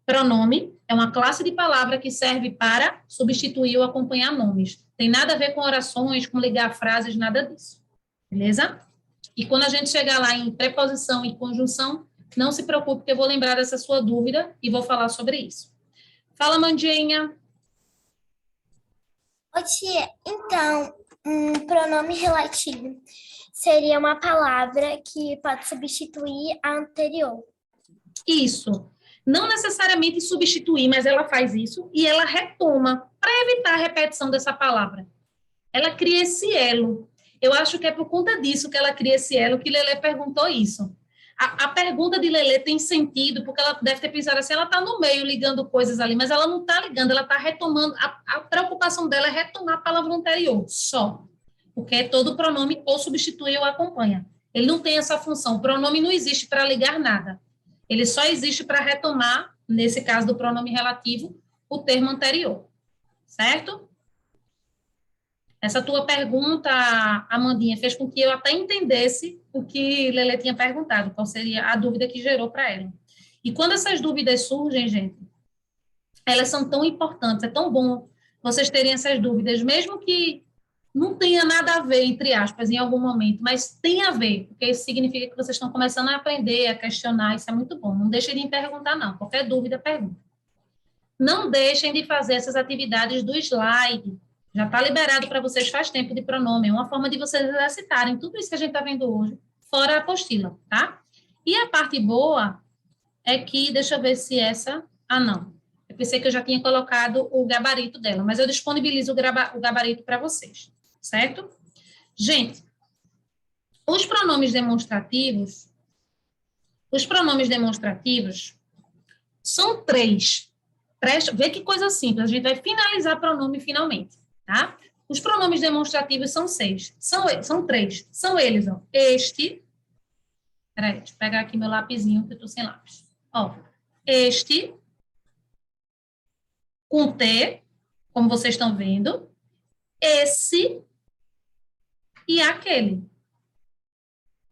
Pronome é uma classe de palavra que serve para substituir ou acompanhar nomes. Tem nada a ver com orações, com ligar frases, nada disso. Beleza? E quando a gente chegar lá em preposição e conjunção, não se preocupe, que eu vou lembrar dessa sua dúvida e vou falar sobre isso. Fala, Mandinha.
Ô, tia, então, um pronome relativo seria uma palavra que pode substituir a anterior.
Isso. Não necessariamente substituir, mas ela faz isso e ela retoma, para evitar a repetição dessa palavra. Ela cria esse elo. Eu acho que é por conta disso que ela cria esse elo, que Lelê perguntou isso. A pergunta de Lelê tem sentido, porque ela deve ter pensado assim, ela está no meio ligando coisas ali, mas ela não está ligando, ela está retomando, a preocupação dela é retomar a palavra anterior, só. Porque é todo pronome ou substitui ou acompanha. Ele não tem essa função. O pronome não existe para ligar nada. Ele só existe para retomar, nesse caso do pronome relativo, o termo anterior. Certo? Essa tua pergunta, Amandinha, fez com que eu até entendesse o que Lelê tinha perguntado, qual seria a dúvida que gerou para ela. E quando essas dúvidas surgem, gente, elas são tão importantes, é tão bom vocês terem essas dúvidas, mesmo que não tenha nada a ver, entre aspas, em algum momento, mas tem a ver, porque isso significa que vocês estão começando a aprender, a questionar, isso é muito bom. Não deixem de me perguntar, não. Qualquer dúvida, pergunta. Não deixem de fazer essas atividades do slide. Já está liberado para vocês faz tempo de pronome. É uma forma de vocês exercitarem tudo isso que a gente está vendo hoje, fora a apostila, tá? E a parte boa é que, deixa eu ver se essa... Ah, não. Eu pensei que eu já tinha colocado o gabarito dela, mas eu disponibilizo o gabarito para vocês. Certo? Gente, os pronomes demonstrativos são 3. Vê que coisa simples, a gente vai finalizar pronome finalmente, tá? Os pronomes demonstrativos são 6, são 3, são eles, ó, este, peraí, deixa eu pegar aqui meu lapisinho, que eu tô sem lápis, ó, este, com T, como vocês estão vendo, esse e aquele.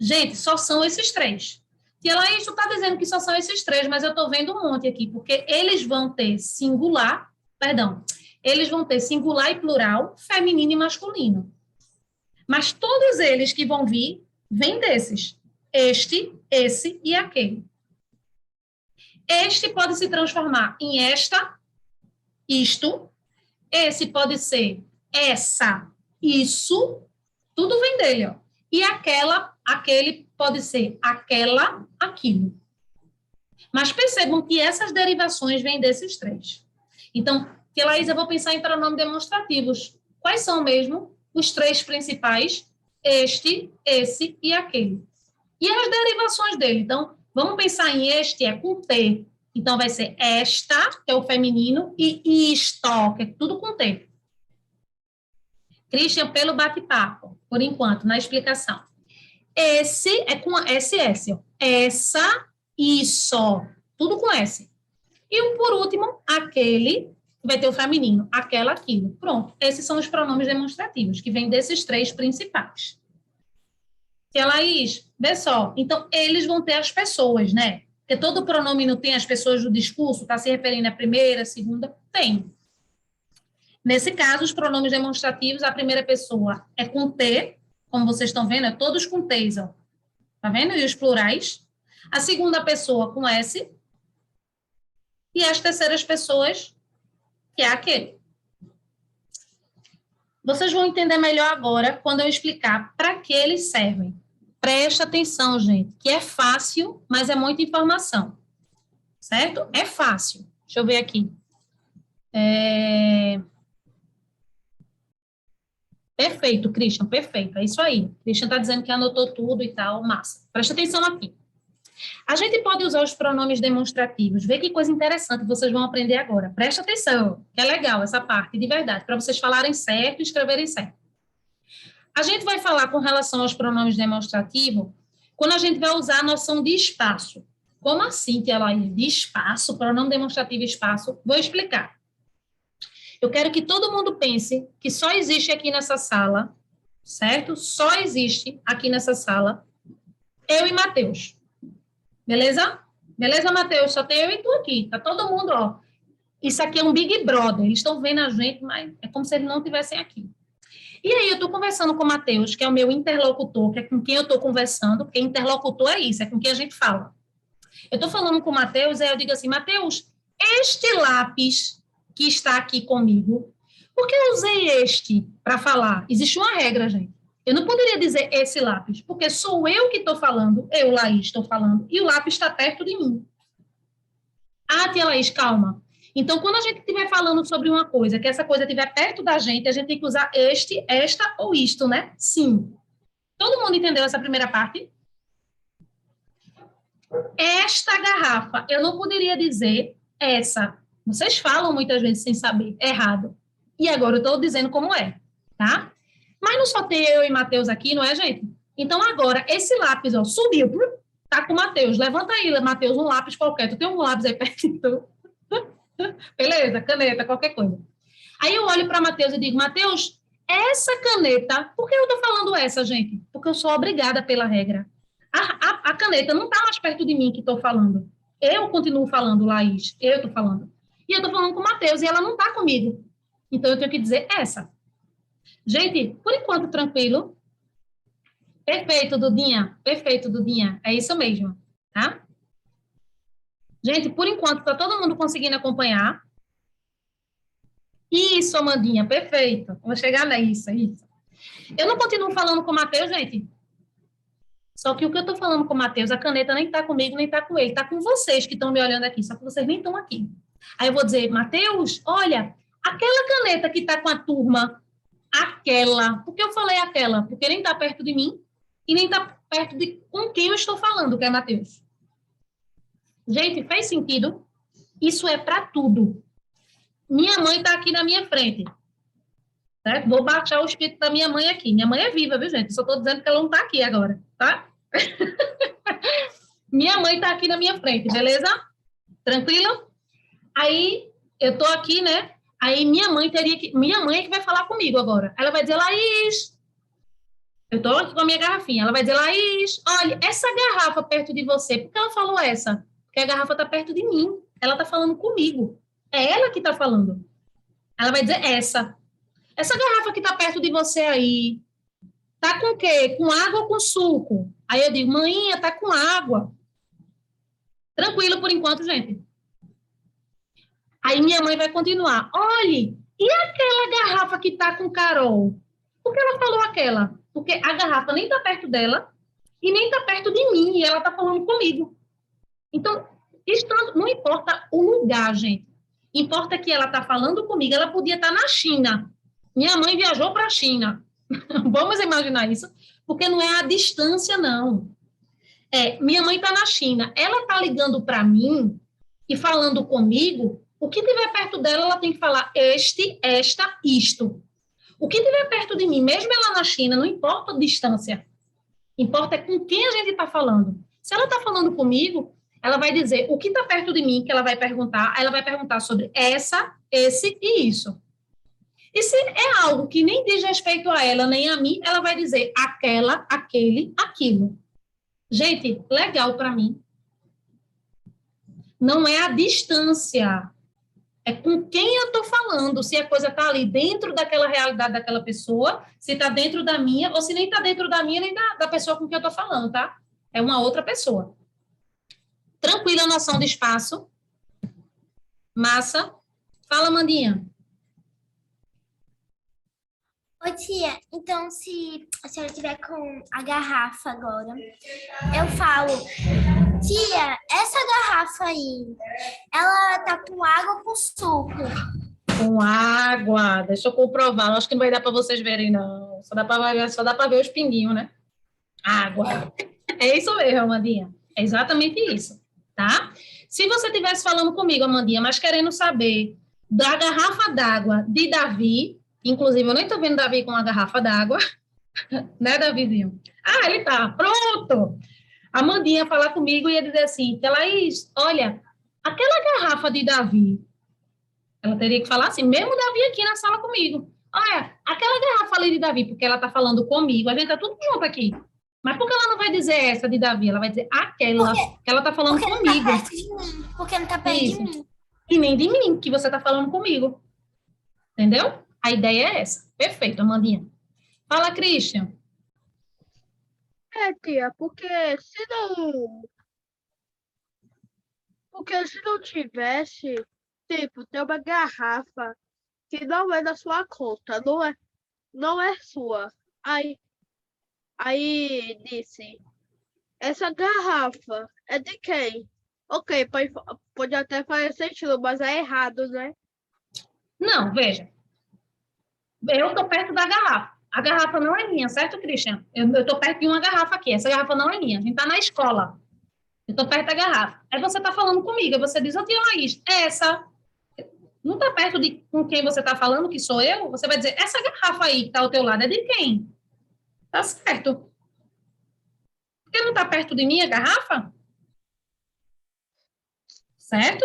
Gente, só são esses 3. E ela, isso está dizendo que só são esses 3, mas eu estou vendo um monte aqui, porque eles vão ter singular e plural, feminino e masculino. Mas todos eles que vão vir, vêm desses. Este, esse e aquele. Este pode se transformar em esta, isto. Esse pode ser essa, isso. Tudo vem dele, ó. E aquele pode ser aquela, aquilo. Mas percebam que essas derivações vêm desses 3. Então, Laís, eu vou pensar em pronomes demonstrativos. Quais são mesmo os 3 principais? Este, esse e aquele. E as derivações dele? Então, vamos pensar em este, é com T. Então, vai ser esta, que é o feminino, e isto, que é tudo com T. Christian, pelo bate-papo, por enquanto, na explicação. Esse é com SS, ó. Essa, isso, tudo com S. E por último, aquele, vai ter o feminino, aquela, aquilo. Pronto, esses são os pronomes demonstrativos, que vêm desses 3 principais. Tia Laís, vê só. Então, eles vão ter as pessoas, né? Porque todo pronome não tem as pessoas do discurso, está se referindo à primeira, segunda? Tem. Nesse caso, os pronomes demonstrativos, a primeira pessoa é com T, como vocês estão vendo, é todos com T's, ó. Tá vendo? E os plurais. A segunda pessoa com S. E as terceiras pessoas, que é aquele. Vocês vão entender melhor agora quando eu explicar para que eles servem. Presta atenção, gente, que é fácil, mas é muita informação. Certo? É fácil. Deixa eu ver aqui. Perfeito, Christian, perfeito. É isso aí. Christian está dizendo que anotou tudo e tal, massa. Presta atenção aqui. A gente pode usar os pronomes demonstrativos. Vê que coisa interessante vocês vão aprender agora. Presta atenção, que é legal essa parte, de verdade, para vocês falarem certo e escreverem certo. A gente vai falar com relação aos pronomes demonstrativos quando a gente vai usar a noção de espaço. Como assim, tia Laís? De espaço, pronome demonstrativo espaço? Vou explicar. Eu quero que todo mundo pense que só existe aqui nessa sala, certo? Só existe aqui nessa sala eu e Matheus. Beleza? Beleza, Matheus? Só tem eu e tu aqui. Tá todo mundo, ó. Isso aqui é um Big Brother. Eles estão vendo a gente, mas é como se eles não estivessem aqui. E aí, eu estou conversando com o Matheus, que é o meu interlocutor, que é com quem eu estou conversando, porque interlocutor é isso, é com quem a gente fala. Eu estou falando com o Matheus, aí eu digo assim, Matheus, este lápis que está aqui comigo, por que eu usei este para falar? Existe uma regra, gente. Eu não poderia dizer esse lápis, porque sou eu que estou falando, eu, Laís, estou falando, e o lápis está perto de mim. Ah, tia Laís, calma. Então, quando a gente estiver falando sobre uma coisa, que essa coisa estiver perto da gente, a gente tem que usar este, esta ou isto, né? Sim. Todo mundo entendeu essa primeira parte? Esta garrafa, eu não poderia dizer essa. Vocês falam muitas vezes sem saber, errado. E agora eu estou dizendo como é, tá? Mas não só tem eu e Matheus aqui, não é, gente? Então, agora, esse lápis, ó, subiu, tá com o Matheus. Levanta aí, Matheus, um lápis qualquer. Tu tem um lápis aí perto de tu? Beleza, caneta, qualquer coisa. Aí eu olho para Matheus e digo, Matheus, essa caneta, por que eu estou falando essa, gente? Porque eu sou obrigada pela regra. A caneta não está mais perto de mim que estou falando. Eu continuo falando, Laís, eu estou falando. E eu estou falando com o Matheus e ela não está comigo. Então, eu tenho que dizer essa. Gente, por enquanto, tranquilo. Perfeito, Dudinha. Perfeito, Dudinha. É isso mesmo, tá? Gente, por enquanto, está todo mundo conseguindo acompanhar? Isso, Amandinha, perfeito. Vou chegar nisso, isso. Eu não continuo falando com o Matheus, gente. Só que o que eu estou falando com o Matheus, a caneta nem está comigo, nem está com ele. Está com vocês que estão me olhando aqui, só que vocês nem estão aqui. Aí eu vou dizer, Matheus, olha, aquela caneta que está com a turma, aquela. Por que eu falei aquela? Porque nem está perto de mim e nem está perto de com quem eu estou falando, que é Matheus. Gente, fez sentido? Isso é para tudo. Minha mãe está aqui na minha frente. Certo? Vou baixar o espírito da minha mãe aqui. Minha mãe é viva, viu, gente? Só estou dizendo que ela não está aqui agora, tá? Minha mãe está aqui na minha frente, beleza? Tranquilo? Aí, eu estou aqui, né? Aí, minha mãe é que vai falar comigo agora. Ela vai dizer, Laís, eu estou aqui com a minha garrafinha. Ela vai dizer, Laís, olha, essa garrafa perto de você, por que ela falou essa? Porque a garrafa está perto de mim. Ela está falando comigo. É ela que está falando. Ela vai dizer essa. Essa garrafa que está perto de você aí, tá com o quê? Com água ou com suco? Aí eu digo, mãinha, tá com água. Tranquilo por enquanto, gente. Aí minha mãe vai continuar. Olhe, e aquela garrafa que tá com Carol? Por que ela falou aquela? Porque a garrafa nem tá perto dela e nem tá perto de mim, e ela tá falando comigo. Então, não importa o lugar, gente. Importa que ela tá falando comigo. Ela podia estar na China. Minha mãe viajou para a China. Vamos imaginar isso? Porque não é a distância, não. Minha mãe está na China. Ela está ligando para mim e falando comigo. O que tiver perto dela, ela tem que falar este, esta, isto. O que tiver perto de mim, mesmo ela na China, não importa a distância. Importa com quem a gente está falando. Se ela está falando comigo, ela vai dizer o que está perto de mim, que ela vai perguntar. Aí ela vai perguntar sobre essa, esse e isso. E se é algo que nem diz respeito a ela, nem a mim, ela vai dizer aquela, aquele, aquilo. Gente, legal para mim. Não é a distância, é com quem eu estou falando, se a coisa está ali dentro daquela realidade daquela pessoa, se está dentro da minha, ou se nem está dentro da minha, nem da pessoa com quem eu estou falando, tá? É uma outra pessoa. Tranquila a noção de espaço. Massa. Fala, Mandinha.
Ô tia, então se a senhora tiver com a garrafa agora, eu falo, tia, essa garrafa aí, ela tá com água ou com suco?
Com água. Deixa eu comprovar. Acho que não vai dar para vocês verem, não. Só dá para ver os pinguinhos, né? Água. É isso mesmo, Amandinha. É exatamente isso, tá? Se você estivesse falando comigo, Amandinha, mas querendo saber da garrafa d'água de Davi, inclusive eu nem estou vendo Davi com uma garrafa d'água, né, Davizinho? Ah, ele tá, pronto! A Amandinha ia falar comigo e ia dizer assim, Telaís, olha, aquela garrafa de Davi, ela teria que falar assim, mesmo Davi aqui na sala comigo, olha, aquela garrafa ali de Davi, porque ela tá falando comigo, a gente tá tudo junto aqui. Mas por que ela não vai dizer essa de Davi? Ela vai dizer aquela, que ela tá falando
Porque
comigo.
não tá perto de mim. Porque não tá perto
Isso.
de mim.
E nem de mim, que você tá falando comigo. Entendeu? A ideia é essa. Perfeito, Amandinha. Fala, Christian.
Tia, porque se não tivesse, tipo, tem uma garrafa que não é da sua conta, não é sua. Aí disse, essa garrafa é de quem? Ok, pode até fazer sentido, mas é errado, né?
Não, veja. Eu tô perto da garrafa. A garrafa não é minha, certo, Christian? Eu tô perto de uma garrafa aqui. Essa garrafa não é minha. A gente tá na escola. Eu tô perto da garrafa. Aí você tá falando comigo. Aí você diz, ô tia Laís, essa. Não tá perto de com quem você tá falando, que sou eu? Você vai dizer, essa garrafa aí que tá ao teu lado é de quem? Tá certo. Porque não tá perto de mim a garrafa? Certo?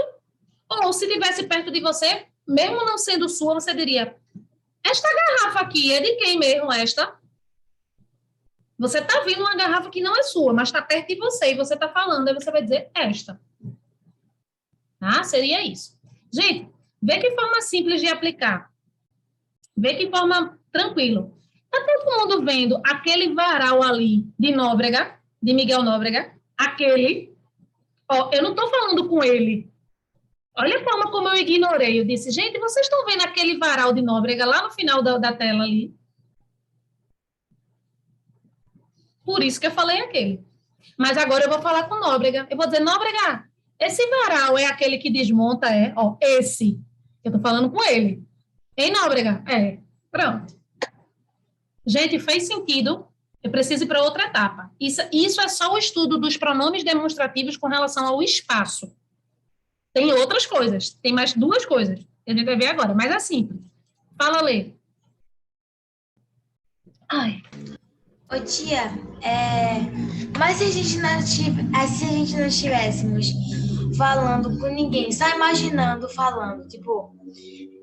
Ou se tivesse perto de você, mesmo não sendo sua, você diria, esta garrafa aqui é de quem mesmo, esta? Você está vendo uma garrafa que não é sua, mas está perto de você e você está falando, aí você vai dizer esta. Tá? Seria isso. Gente, vê que forma simples de aplicar. Vê que forma tranquilo. Está todo mundo vendo aquele varal ali de Nóbrega, de Miguel Nóbrega? Aquele. Ó, eu não estou falando com ele. Olha a forma como eu ignorei. Eu disse, gente, vocês estão vendo aquele varal de Nóbrega lá no final da tela ali? Por isso que eu falei aquele. Mas agora eu vou falar com Nóbrega. Eu vou dizer, Nóbrega, esse varal é aquele que desmonta, é? Ó, esse. Eu tô falando com ele. Hein, Nóbrega? É. Pronto. Gente, fez sentido. Eu preciso ir para outra etapa. Isso é só o estudo dos pronomes demonstrativos com relação ao espaço. Tem outras coisas. Tem mais duas coisas que a gente vai ver agora, mas é simples. Fala, Lê. Ai.
Ô tia, mas se a gente não estivéssemos falando com ninguém, só imaginando falando, tipo,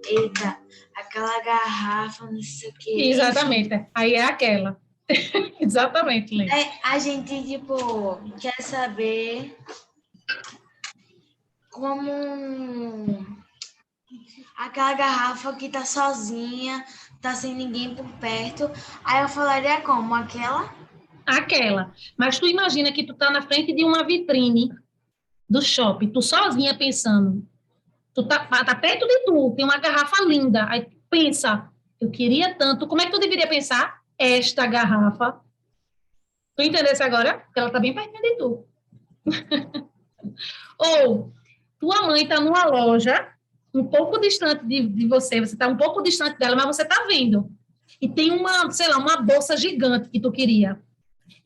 eita, aquela garrafa, não sei o quê.
Exatamente. Aí é aquela. Exatamente, Lê.
A gente, tipo, quer saber como aquela garrafa que tá sozinha, tá sem ninguém por perto. Aí eu falaria como?
Aquela. Mas tu imagina que tu tá na frente de uma vitrine do shopping, tu sozinha pensando. Tu tá perto de tu, tem uma garrafa linda. Aí pensa, eu queria tanto. Como é que tu deveria pensar? Esta garrafa. Tu entendesse agora? Porque ela tá bem pertinho de tu. Ou tua mãe tá numa loja um pouco distante de você, você tá um pouco distante dela, mas você tá vendo. E tem uma, sei lá, uma bolsa gigante que tu queria.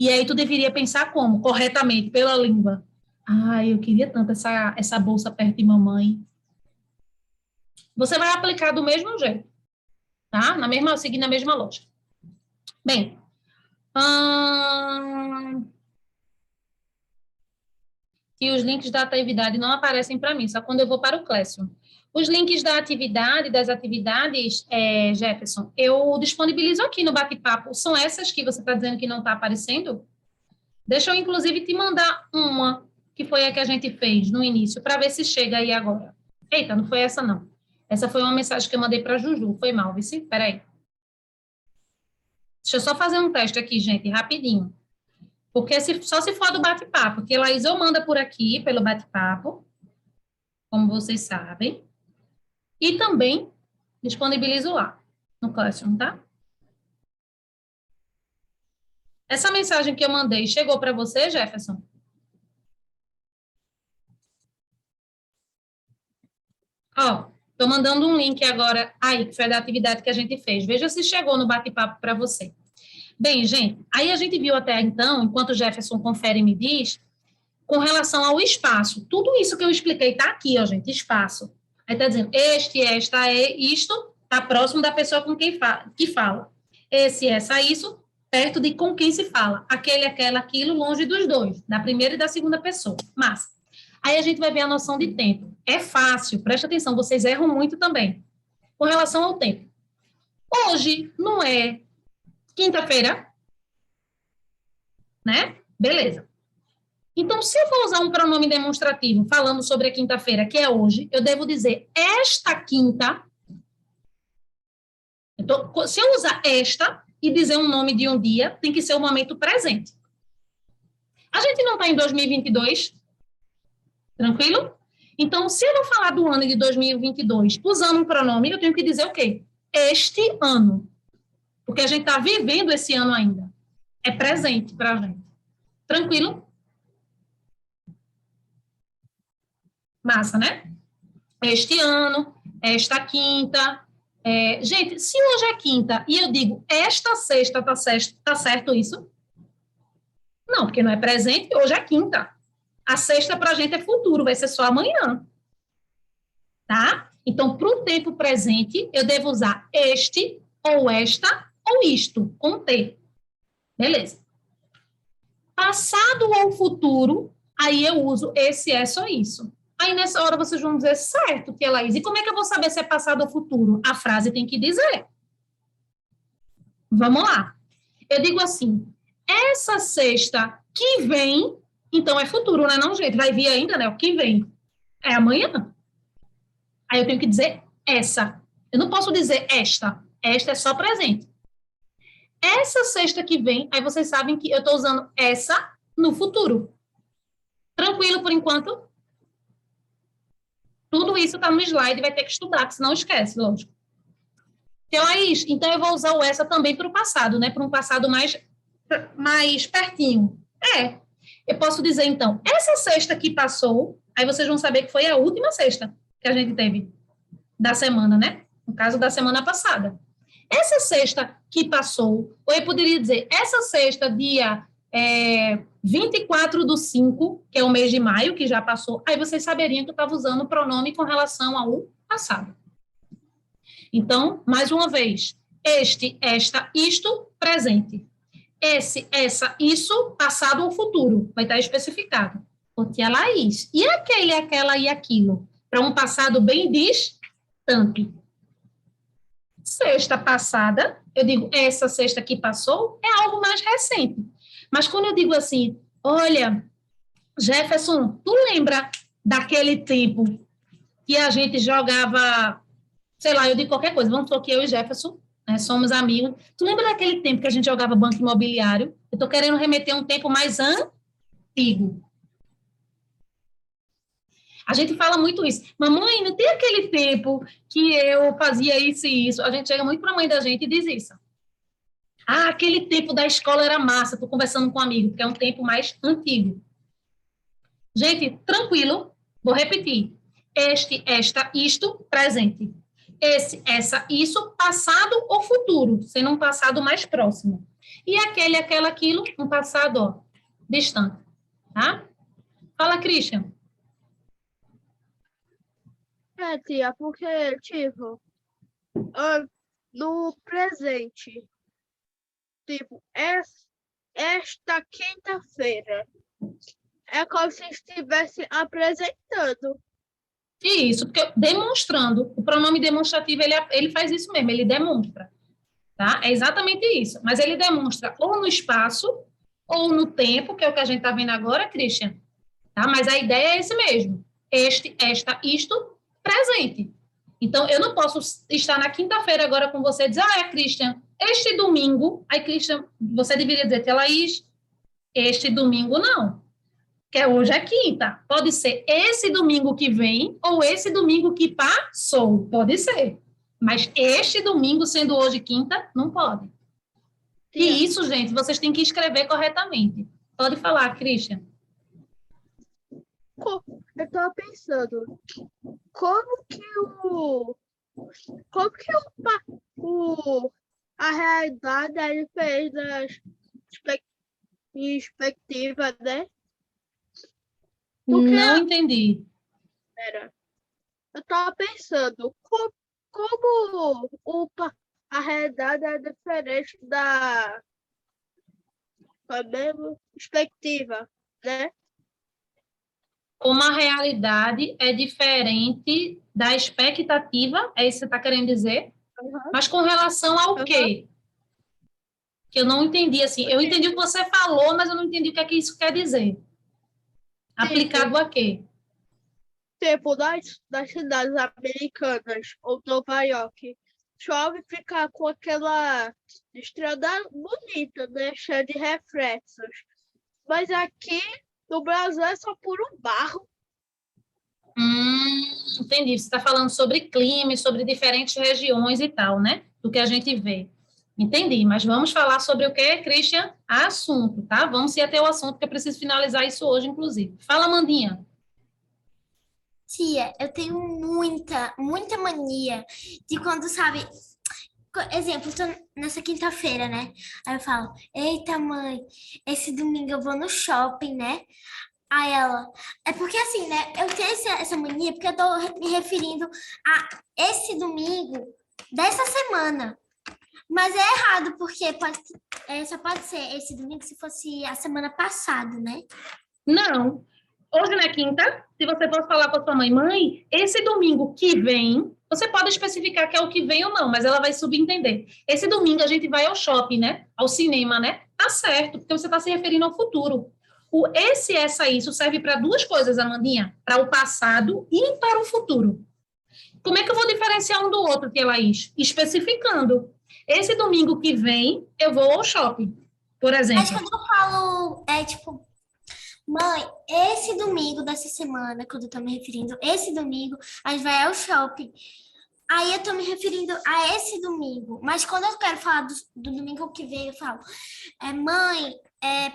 E aí tu deveria pensar como? Corretamente, pela língua. Ah, eu queria tanto essa bolsa perto de mamãe. Você vai aplicar do mesmo jeito, tá? Seguindo a mesma lógica. Bem, e os links da atividade não aparecem para mim, só quando eu vou para o Classroom. Os links das atividades, Jefferson, eu disponibilizo aqui no bate-papo. São essas que você está dizendo que não está aparecendo? Deixa eu, inclusive, te mandar uma, que foi a que a gente fez no início, para ver se chega aí agora. Eita, não foi essa, não. Essa foi uma mensagem que eu mandei para a Juju. Foi mal, Vici? Peraí. Deixa eu só fazer um teste aqui, gente, rapidinho. Porque só se for do bate-papo, porque Laís eu manda por aqui, pelo bate-papo, como vocês sabem. E também disponibilizo lá, no Classroom, tá? Essa mensagem que eu mandei chegou para você, Jefferson? Ó, tô mandando um link agora aí, que foi da atividade que a gente fez. Veja se chegou no bate-papo para você. Bem, gente, aí a gente viu até então, enquanto o Jefferson confere e me diz, com relação ao espaço. Tudo isso que eu expliquei está aqui, ó, gente, espaço. Aí está dizendo, este, esta, isto, está próximo da pessoa com quem que fala. Esse, essa, isso, perto de com quem se fala. Aquele, aquela, aquilo, longe dos dois, da primeira e da segunda pessoa. Massa. Aí a gente vai ver a noção de tempo. É fácil, presta atenção, vocês erram muito também. Com relação ao tempo. Hoje não é quinta-feira, né? Beleza. Então, se eu for usar um pronome demonstrativo falando sobre a quinta-feira, que é hoje, eu devo dizer esta quinta. Então, se eu usar esta e dizer um nome de um dia, tem que ser o momento presente. A gente não está em 2022? Tranquilo? Então, se eu vou falar do ano de 2022 usando um pronome, eu tenho que dizer o quê? Este ano. Porque a gente está vivendo esse ano ainda. É presente para a gente. Tranquilo? Massa, né? Este ano, esta quinta. Gente, se hoje é quinta e eu digo esta sexta, tá certo isso? Não, porque não é presente, hoje é quinta. A sexta para a gente é futuro, vai ser só amanhã. Tá? Então, para o tempo presente, eu devo usar este, ou esta, ou isto, com T. Beleza. Passado ou futuro, aí eu uso esse, essa ou isso. Aí, nessa hora, vocês vão dizer, certo, Tia Laís, e como é que eu vou saber se é passado ou futuro? A frase tem que dizer. Vamos lá. Eu digo assim, essa sexta que vem, então é futuro, né, não, gente? Vai vir ainda, né, o que vem. É amanhã. Aí eu tenho que dizer essa. Eu não posso dizer esta. Esta é só presente. Essa sexta que vem, aí vocês sabem que eu estou usando essa no futuro. Tranquilo por enquanto? Tudo isso está no slide, vai ter que estudar, porque senão esquece, lógico. Laís, então eu vou usar o essa também para o passado, né? Para um passado mais pertinho. Eu posso dizer, então, essa sexta que passou, aí vocês vão saber que foi a última sexta que a gente teve da semana, né? No caso da semana passada. Essa sexta que passou, ou eu poderia dizer, essa sexta, dia 24/5, que é o mês de maio, que já passou, aí vocês saberiam que eu estava usando o pronome com relação ao passado. Então, mais uma vez, este, esta, isto, presente. Esse, essa, isso, passado ou futuro, vai estar especificado. Ô, tia Laís, e aquele, aquela e aquilo? Para um passado bem distante. Sexta passada, eu digo, essa sexta que passou, é algo mais recente. Mas quando eu digo assim, olha, Jefferson, tu lembra daquele tempo que a gente jogava, sei lá, eu digo qualquer coisa, vamos supor que eu e Jefferson, né, somos amigos. Tu lembra daquele tempo que a gente jogava banco imobiliário? Eu estou querendo remeter a um tempo mais antigo. A gente fala muito isso. Mamãe, não tem aquele tempo que eu fazia isso e isso. A gente chega muito para a mãe da gente e diz isso. Ah, aquele tempo da escola era massa, estou conversando com um amigo, porque é um tempo mais antigo. Gente, tranquilo, vou repetir. Este, esta, isto, presente. Esse, essa, isso, passado ou futuro, sendo um passado mais próximo. E aquele, aquela, aquilo, um passado, ó, distante. Tá? Fala, Christian.
Tia, porque, tipo, no presente, tipo, esta quinta-feira, é como se estivesse apresentando.
Isso, porque demonstrando, o pronome demonstrativo, ele faz isso mesmo, ele demonstra, tá? É exatamente isso, mas ele demonstra ou no espaço ou no tempo, que é o que a gente está vendo agora, Christian, tá? Mas a ideia é esse mesmo, este, esta, isto, presente. Então, eu não posso estar na quinta-feira agora com você e dizer, Christian, este domingo, aí, Christian, você deveria dizer, Laís, este domingo não, que hoje é quinta. Pode ser esse domingo que vem ou esse domingo que passou, pode ser. Mas este domingo, sendo hoje quinta, não pode. E isso, gente, vocês têm que escrever corretamente. Pode falar, Christian.
Eu estava pensando, como que a realidade é diferente das expectativas, né? Porque
Não entendi.
eu estava pensando, como a realidade é diferente da mesma perspectiva, né?
Como a realidade é diferente da expectativa, é isso que você está querendo dizer?
Uhum.
Mas com relação ao quê? Que eu não entendi, assim, eu entendi o que você falou, mas eu não entendi o que é que isso quer dizer. Aplicado a quê?
Tipo, das cidades americanas ou Nova York, chove e fica com aquela estrada bonita, né? Cheia de reflexos. Mas aqui no Brasil é só puro barro.
Entendi. Você está falando sobre clima, sobre diferentes regiões e tal, né? Do que a gente vê. Entendi, mas vamos falar sobre o que, Christian? Assunto, tá? Vamos ir até o assunto, que eu preciso finalizar isso hoje, inclusive. Fala, Mandinha.
Tia, eu tenho muita mania de quando, sabe, exemplo, tô nessa quinta-feira, né? Aí eu falo, eita mãe, esse domingo eu vou no shopping, né? Aí ela, é porque assim, né? Eu tenho essa mania porque eu tô me referindo a esse domingo dessa semana. Mas é errado, porque só pode ser esse domingo se fosse a semana passada, né?
Não. Hoje não é quinta. Se você for falar com a sua mãe, esse domingo que vem, você pode especificar que é o que vem ou não, mas ela vai subentender. Esse domingo a gente vai ao shopping, né? Ao cinema, né? Tá certo, porque você está se referindo ao futuro. O esse, essa, isso serve para duas coisas, Amandinha. Para o passado e para o futuro. Como é que eu vou diferenciar um do outro, Tia Laís? Especificando. Esse domingo que vem, eu vou ao shopping, por exemplo.
Mas quando eu falo, tipo, mãe, esse domingo dessa semana, quando eu tô me referindo, esse domingo, a gente vai ao shopping. Aí eu tô me referindo a esse domingo. Mas quando eu quero falar do domingo que vem, eu falo, mãe,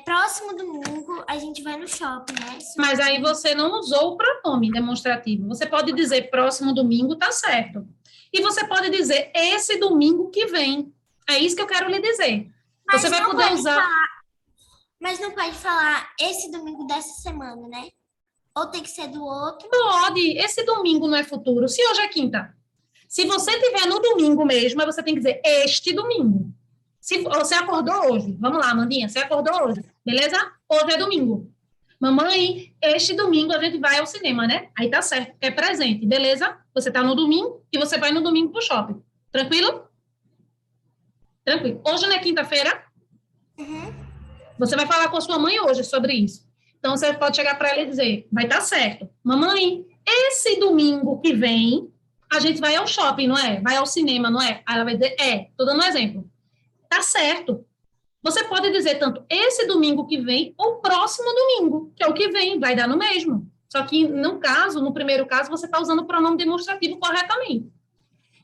próximo domingo a gente vai no shopping, né?
Mas aí você não usou o pronome demonstrativo. Você pode dizer próximo domingo, tá certo. E você pode dizer esse domingo que vem. É isso que eu quero lhe dizer.
Mas
você vai poder usar...
Mas não pode falar esse domingo dessa semana, né? Ou tem que ser do outro?
Pode. Esse domingo não é futuro. Se hoje é quinta. Se você tiver no domingo mesmo, você tem que dizer este domingo. Se você acordou hoje, vamos lá, Amandinha, você acordou hoje, beleza? Hoje é domingo. Mamãe, este domingo a gente vai ao cinema, né? Aí tá certo, é presente, beleza? Você tá no domingo e você vai no domingo pro shopping. Tranquilo? Tranquilo. Hoje não é quinta-feira?
Uhum.
Você vai falar com a sua mãe hoje sobre isso. Então, você pode chegar para ela e dizer, vai estar certo. Mamãe, esse domingo que vem, a gente vai ao shopping, não é? Vai ao cinema, não é? Aí ela vai dizer, tô dando um exemplo. Tá certo. Você pode dizer tanto esse domingo que vem ou próximo domingo, que é o que vem, vai dar no mesmo. Só que, no primeiro caso, você está usando o pronome demonstrativo corretamente.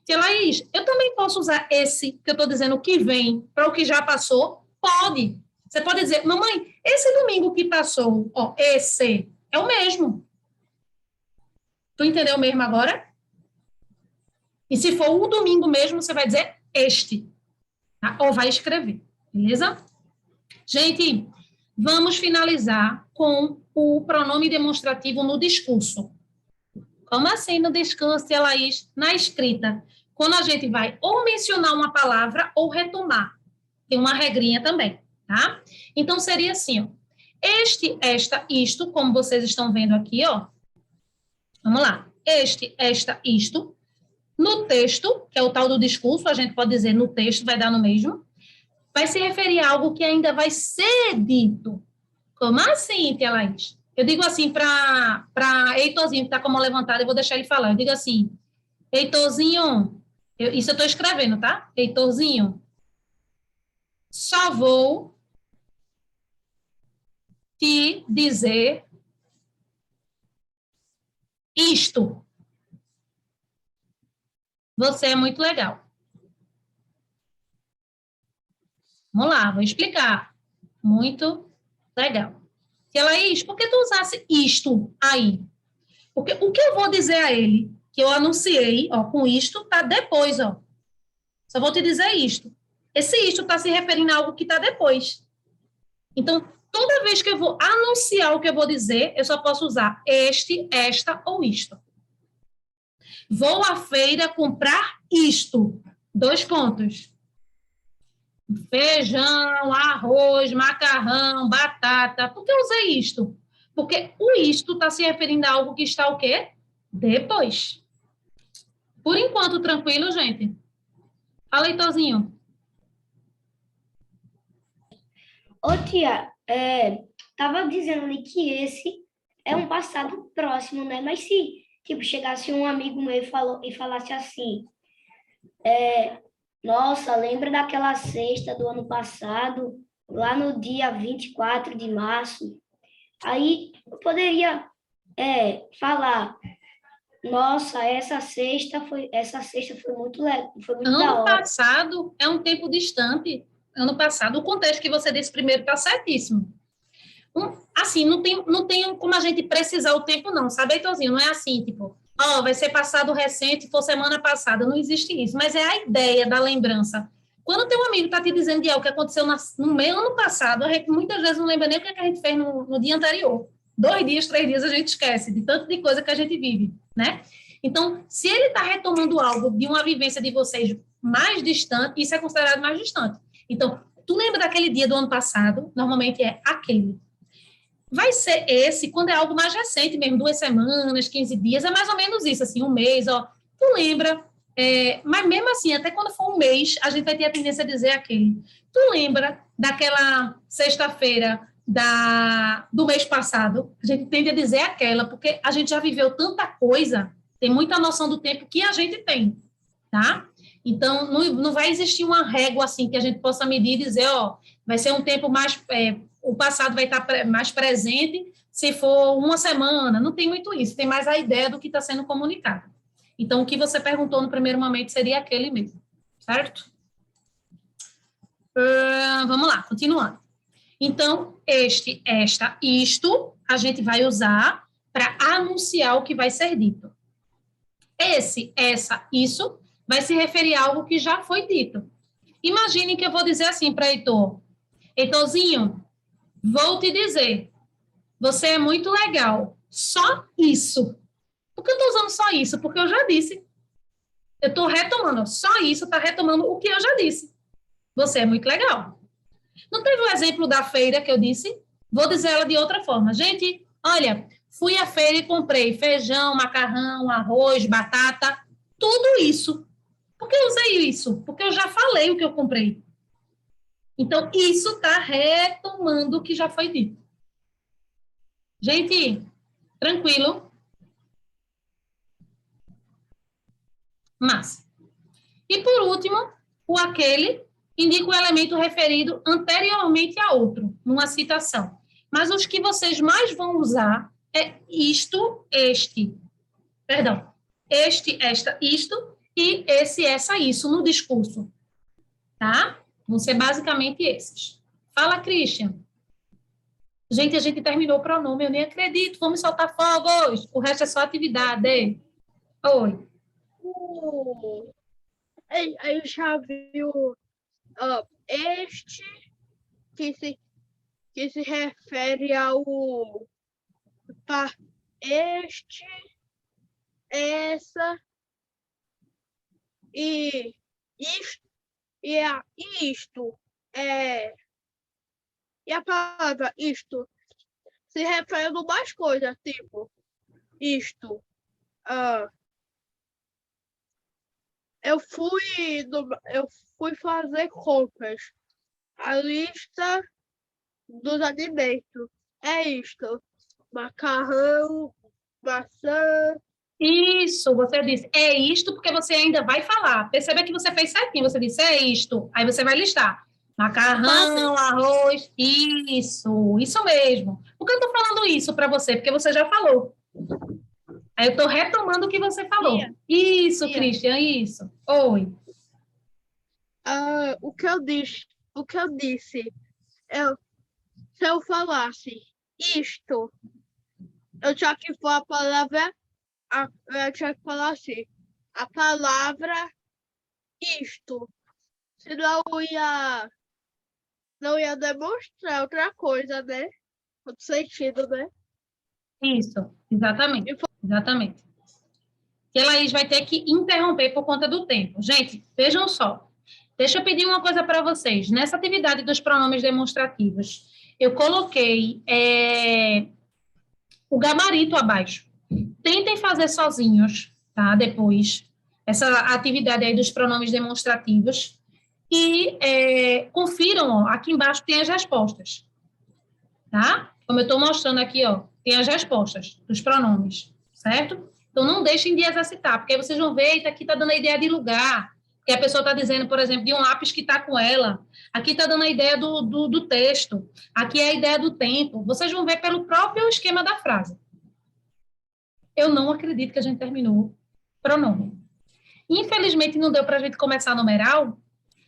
Tia Laís, eu também posso usar esse, que eu estou dizendo que vem, para o que já passou? Pode. Você pode dizer, mamãe, esse domingo que passou, esse é o mesmo. Tu entendeu mesmo agora? E se for o domingo mesmo, você vai dizer este. Tá? Ou vai escrever. Beleza? Gente, vamos finalizar com o pronome demonstrativo no discurso. Como assim no discurso, Tia Laís? Na escrita. Quando a gente vai ou mencionar uma palavra ou retomar. Tem uma regrinha também, tá? Então, seria assim, ó. Este, esta, isto, como vocês estão vendo aqui, ó. Vamos lá. este, esta, isto. No texto, que é o tal do discurso, a gente pode dizer no texto, vai dar no mesmo, vai se referir a algo que ainda vai ser dito. Como assim, Tia Laís? Eu digo assim para Heitorzinho, que está com a mão levantada, eu vou deixar ele falar. Eu digo assim, Heitorzinho, isso eu estou escrevendo, tá? Heitorzinho, só vou te dizer isto. Você é muito legal. Vamos lá, vou explicar. Muito legal. Tia Laís, por que tu usasse isto aí? Porque o que eu vou dizer a ele, que eu anunciei, ó, com isto, tá depois, ó. Só vou te dizer isto. Esse isto está se referindo a algo que está depois. Então, toda vez que eu vou anunciar o que eu vou dizer, eu só posso usar este, esta ou isto. Vou à feira comprar isto. 2 pontos. Feijão, arroz, macarrão, batata. Por que eu usei isto? Porque o isto está se referindo a algo que está o quê? Depois. Por enquanto, tranquilo, gente? Fala, Heitorzinho.
Ô, tia, tava dizendo ali que esse é um passado próximo, né? Mas se, tipo, chegasse um amigo meu e falasse assim, nossa, lembra daquela sexta do ano passado, lá no dia 24 de março? Aí eu poderia falar, nossa, essa sexta foi muito legal, foi muito da
Ano
hora.
passado é um tempo distante. Ano passado, o contexto que você disse primeiro está certíssimo. Assim, não tem como a gente precisar o tempo, não, sabe, Heitorzinho? Não é assim, tipo, ó, vai ser passado recente, for semana passada. Não existe isso, mas é a ideia da lembrança. Quando teu amigo está te dizendo de algo que aconteceu no meio ano passado, a gente muitas vezes não lembra nem o que a gente fez no dia anterior. 2 dias, 3 dias a gente esquece de tanto de coisa que a gente vive, né? Então, se ele está retomando algo de uma vivência de vocês mais distante, isso é considerado mais distante. Então, tu lembra daquele dia do ano passado? Normalmente é aquele. Vai ser esse quando é algo mais recente mesmo, 2 semanas, 15 dias, é mais ou menos isso, assim, um mês, ó. Tu lembra, mas mesmo assim, até quando for um mês, a gente vai ter a tendência a dizer aquele. Tu lembra daquela sexta-feira do mês passado? A gente tende a dizer aquela, porque a gente já viveu tanta coisa, tem muita noção do tempo que a gente tem, tá? Então, não vai existir uma régua assim que a gente possa medir e dizer, ó, vai ser um tempo mais, o passado vai estar mais presente se for uma semana, não tem muito isso, tem mais a ideia do que está sendo comunicado. Então, o que você perguntou no primeiro momento seria aquele mesmo, certo? Vamos lá, continuando. Então, este, esta, isto, a gente vai usar para anunciar o que vai ser dito. Esse, essa, isso, vai se referir a algo que já foi dito. Imagine que eu vou dizer assim para Heitor, Heitorzinho, vou te dizer, você é muito legal, só isso. Por que eu estou usando só isso? Porque eu já disse. Eu estou retomando, só isso está retomando o que eu já disse. Você é muito legal. Não teve o exemplo da feira que eu disse? Vou dizer ela de outra forma. Gente, olha, fui à feira e comprei feijão, macarrão, arroz, batata, tudo isso. Por que eu usei isso? Porque eu já falei o que eu comprei. Então, isso está retomando o que já foi dito. Gente, tranquilo? Massa. E, por último, o aquele indica o elemento referido anteriormente a outro, numa citação. Mas os que vocês mais vão usar é isto, este. Perdão. Este, esta, isto e esse, essa, isso no discurso. Tá? Vão ser basicamente esses. Fala, Christian. Gente, a gente terminou o pronome, eu nem acredito. Vamos soltar fogos. O resto é só atividade. Oi.
Aí já viu este que se refere ao este, essa e isto isto e a palavra isto se refere a mais coisas, tipo isto, ah, eu fui fazer compras. A lista dos alimentos é isto: macarrão, maçã.
Isso, você disse, é isto porque você ainda vai falar. Perceba que você fez certinho, você disse, é isto. Aí você vai listar. Macarrão, arroz, isso mesmo. Por que eu estou falando isso para você? Porque você já falou. Aí eu estou retomando o que você falou.
Tia.
Isso,
Tia.
Christian, isso. Oi.
O que eu disse, se eu falasse isto, eu tinha que falar a palavra, eu tinha que falar assim, a palavra isto. Senão não ia demonstrar outra coisa, né? Outro sentido, né?
Isso, exatamente. Exatamente. Que a Laís vai ter que interromper por conta do tempo. Gente, vejam só. Deixa eu pedir uma coisa para vocês. Nessa atividade dos pronomes demonstrativos, eu coloquei o gabarito abaixo. Tentem fazer sozinhos, tá? Depois, essa atividade aí dos pronomes demonstrativos. E confiram, ó, aqui embaixo tem as respostas, tá? Como eu estou mostrando aqui, ó, tem as respostas dos pronomes, certo? Então, não deixem de exercitar, porque aí vocês vão ver, eita, aqui está dando a ideia de lugar, que a pessoa está dizendo, por exemplo, de um lápis que está com ela, aqui está dando a ideia do texto, aqui é a ideia do tempo, vocês vão ver pelo próprio esquema da frase. Eu não acredito que a gente terminou pronome. Infelizmente, não deu para a gente começar numeral,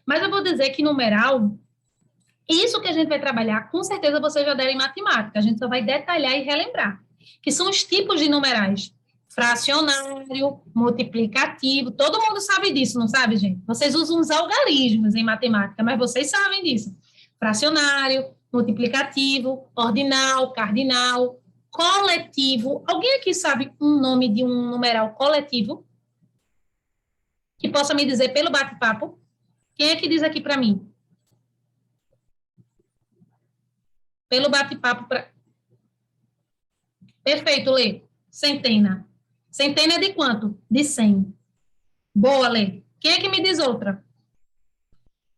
mas eu vou dizer que numeral, isso que a gente vai trabalhar, com certeza vocês já deram em matemática, a gente só vai detalhar e relembrar, que são os tipos de numerais. Fracionário, multiplicativo, todo mundo sabe disso, não sabe, gente? Vocês usam os algarismos em matemática, mas vocês sabem disso. Fracionário, multiplicativo, ordinal, cardinal, coletivo. Alguém aqui sabe um nome de um numeral coletivo? Que possa me dizer pelo bate-papo? Quem é que diz aqui para mim? Pelo bate-papo. Perfeito, Lê. Centena. Centena é de quanto? De 100. Boa, Lê. Quem é que me diz outra?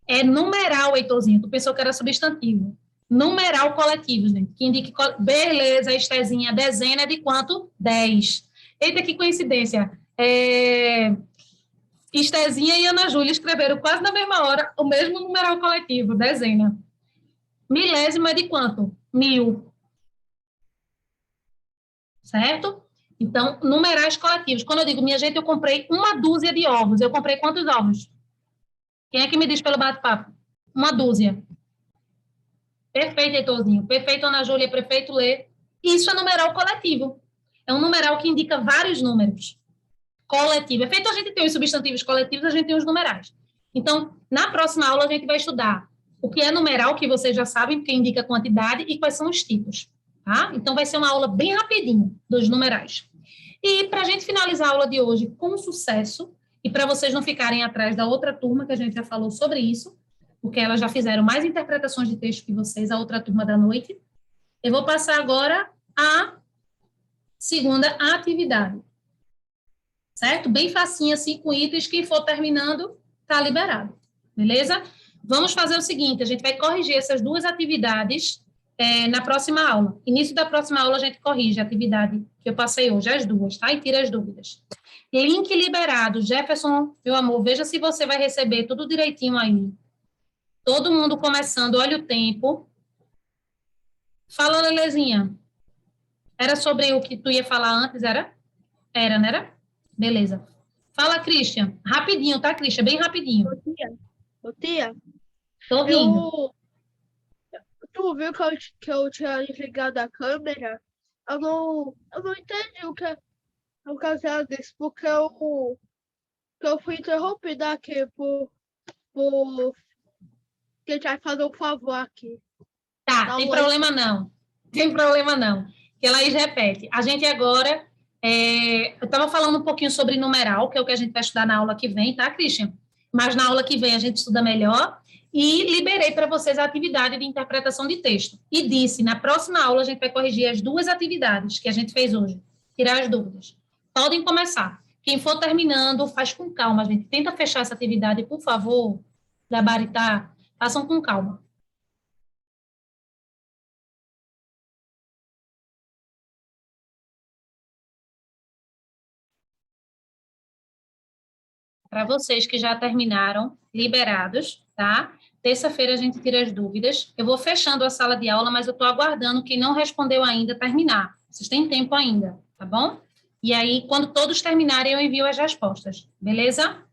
É numeral, Heitorzinho. Tu pensou que era substantivo. Numeral coletivo, gente. Que indica... Beleza, Estezinha. Dezena é de quanto? 10. Eita, que coincidência. Estezinha e Ana Júlia escreveram quase na mesma hora o mesmo numeral coletivo, dezena. Milésimo é de quanto? 1000. Certo? Então, numerais coletivos. Quando eu digo, minha gente, eu comprei 1 dúzia de ovos. Eu comprei quantos ovos? Quem é que me diz pelo bate-papo? 1 dúzia. Perfeito, Heitorzinho. Perfeito, Ana Júlia. Perfeito, Lê. Isso é numeral coletivo. É um numeral que indica vários números. Coletivo. É feito a gente tem os substantivos coletivos, a gente tem os numerais. Então, na próxima aula, a gente vai estudar o que é numeral, que vocês já sabem, porque indica quantidade, e quais são os tipos. Tá? Então, vai ser uma aula bem rapidinho dos numerais. E para a gente finalizar a aula de hoje com sucesso, e para vocês não ficarem atrás da outra turma, que a gente já falou sobre isso, porque elas já fizeram mais interpretações de texto que vocês, a outra turma da noite, eu vou passar agora a segunda atividade. Certo? Bem facinho assim, com itens, quem for terminando, está liberado. Beleza? Vamos fazer o seguinte, a gente vai corrigir essas duas atividades na próxima aula. Início da próxima aula, a gente corrige a atividade que eu passei hoje, as duas, tá? E tira as dúvidas. Link liberado. Jefferson, meu amor, veja se você vai receber tudo direitinho aí. Todo mundo começando, olha o tempo. Fala, Lelezinha. Era sobre o que tu ia falar antes, era? Era, não era? Beleza. Fala, Christian. Rapidinho, tá, Christian? Bem rapidinho.
Ô, tia.
Tô ouvindo.
Tu viu que eu tinha desligado a câmera? Eu não entendi o que ela disse, porque eu fui interrompida aqui que a gente vai fazer um favor aqui.
Tá, tem problema não. Tem problema não. Que ela aí repete. A gente agora... eu estava falando um pouquinho sobre numeral, que é o que a gente vai estudar na aula que vem, tá, Christian? Mas na aula que vem a gente estuda melhor e liberei para vocês a atividade de interpretação de texto. E disse, na próxima aula a gente vai corrigir as duas atividades que a gente fez hoje, tirar as dúvidas. Podem começar. Quem for terminando, faz com calma, gente. Tenta fechar essa atividade, por favor, gabaritar. Façam com calma. Para vocês que já terminaram, liberados, tá? Terça-feira a gente tira as dúvidas. Eu vou fechando a sala de aula, mas eu estou aguardando quem não respondeu ainda terminar. Vocês têm tempo ainda, tá bom? E aí, quando todos terminarem, eu envio as respostas, beleza?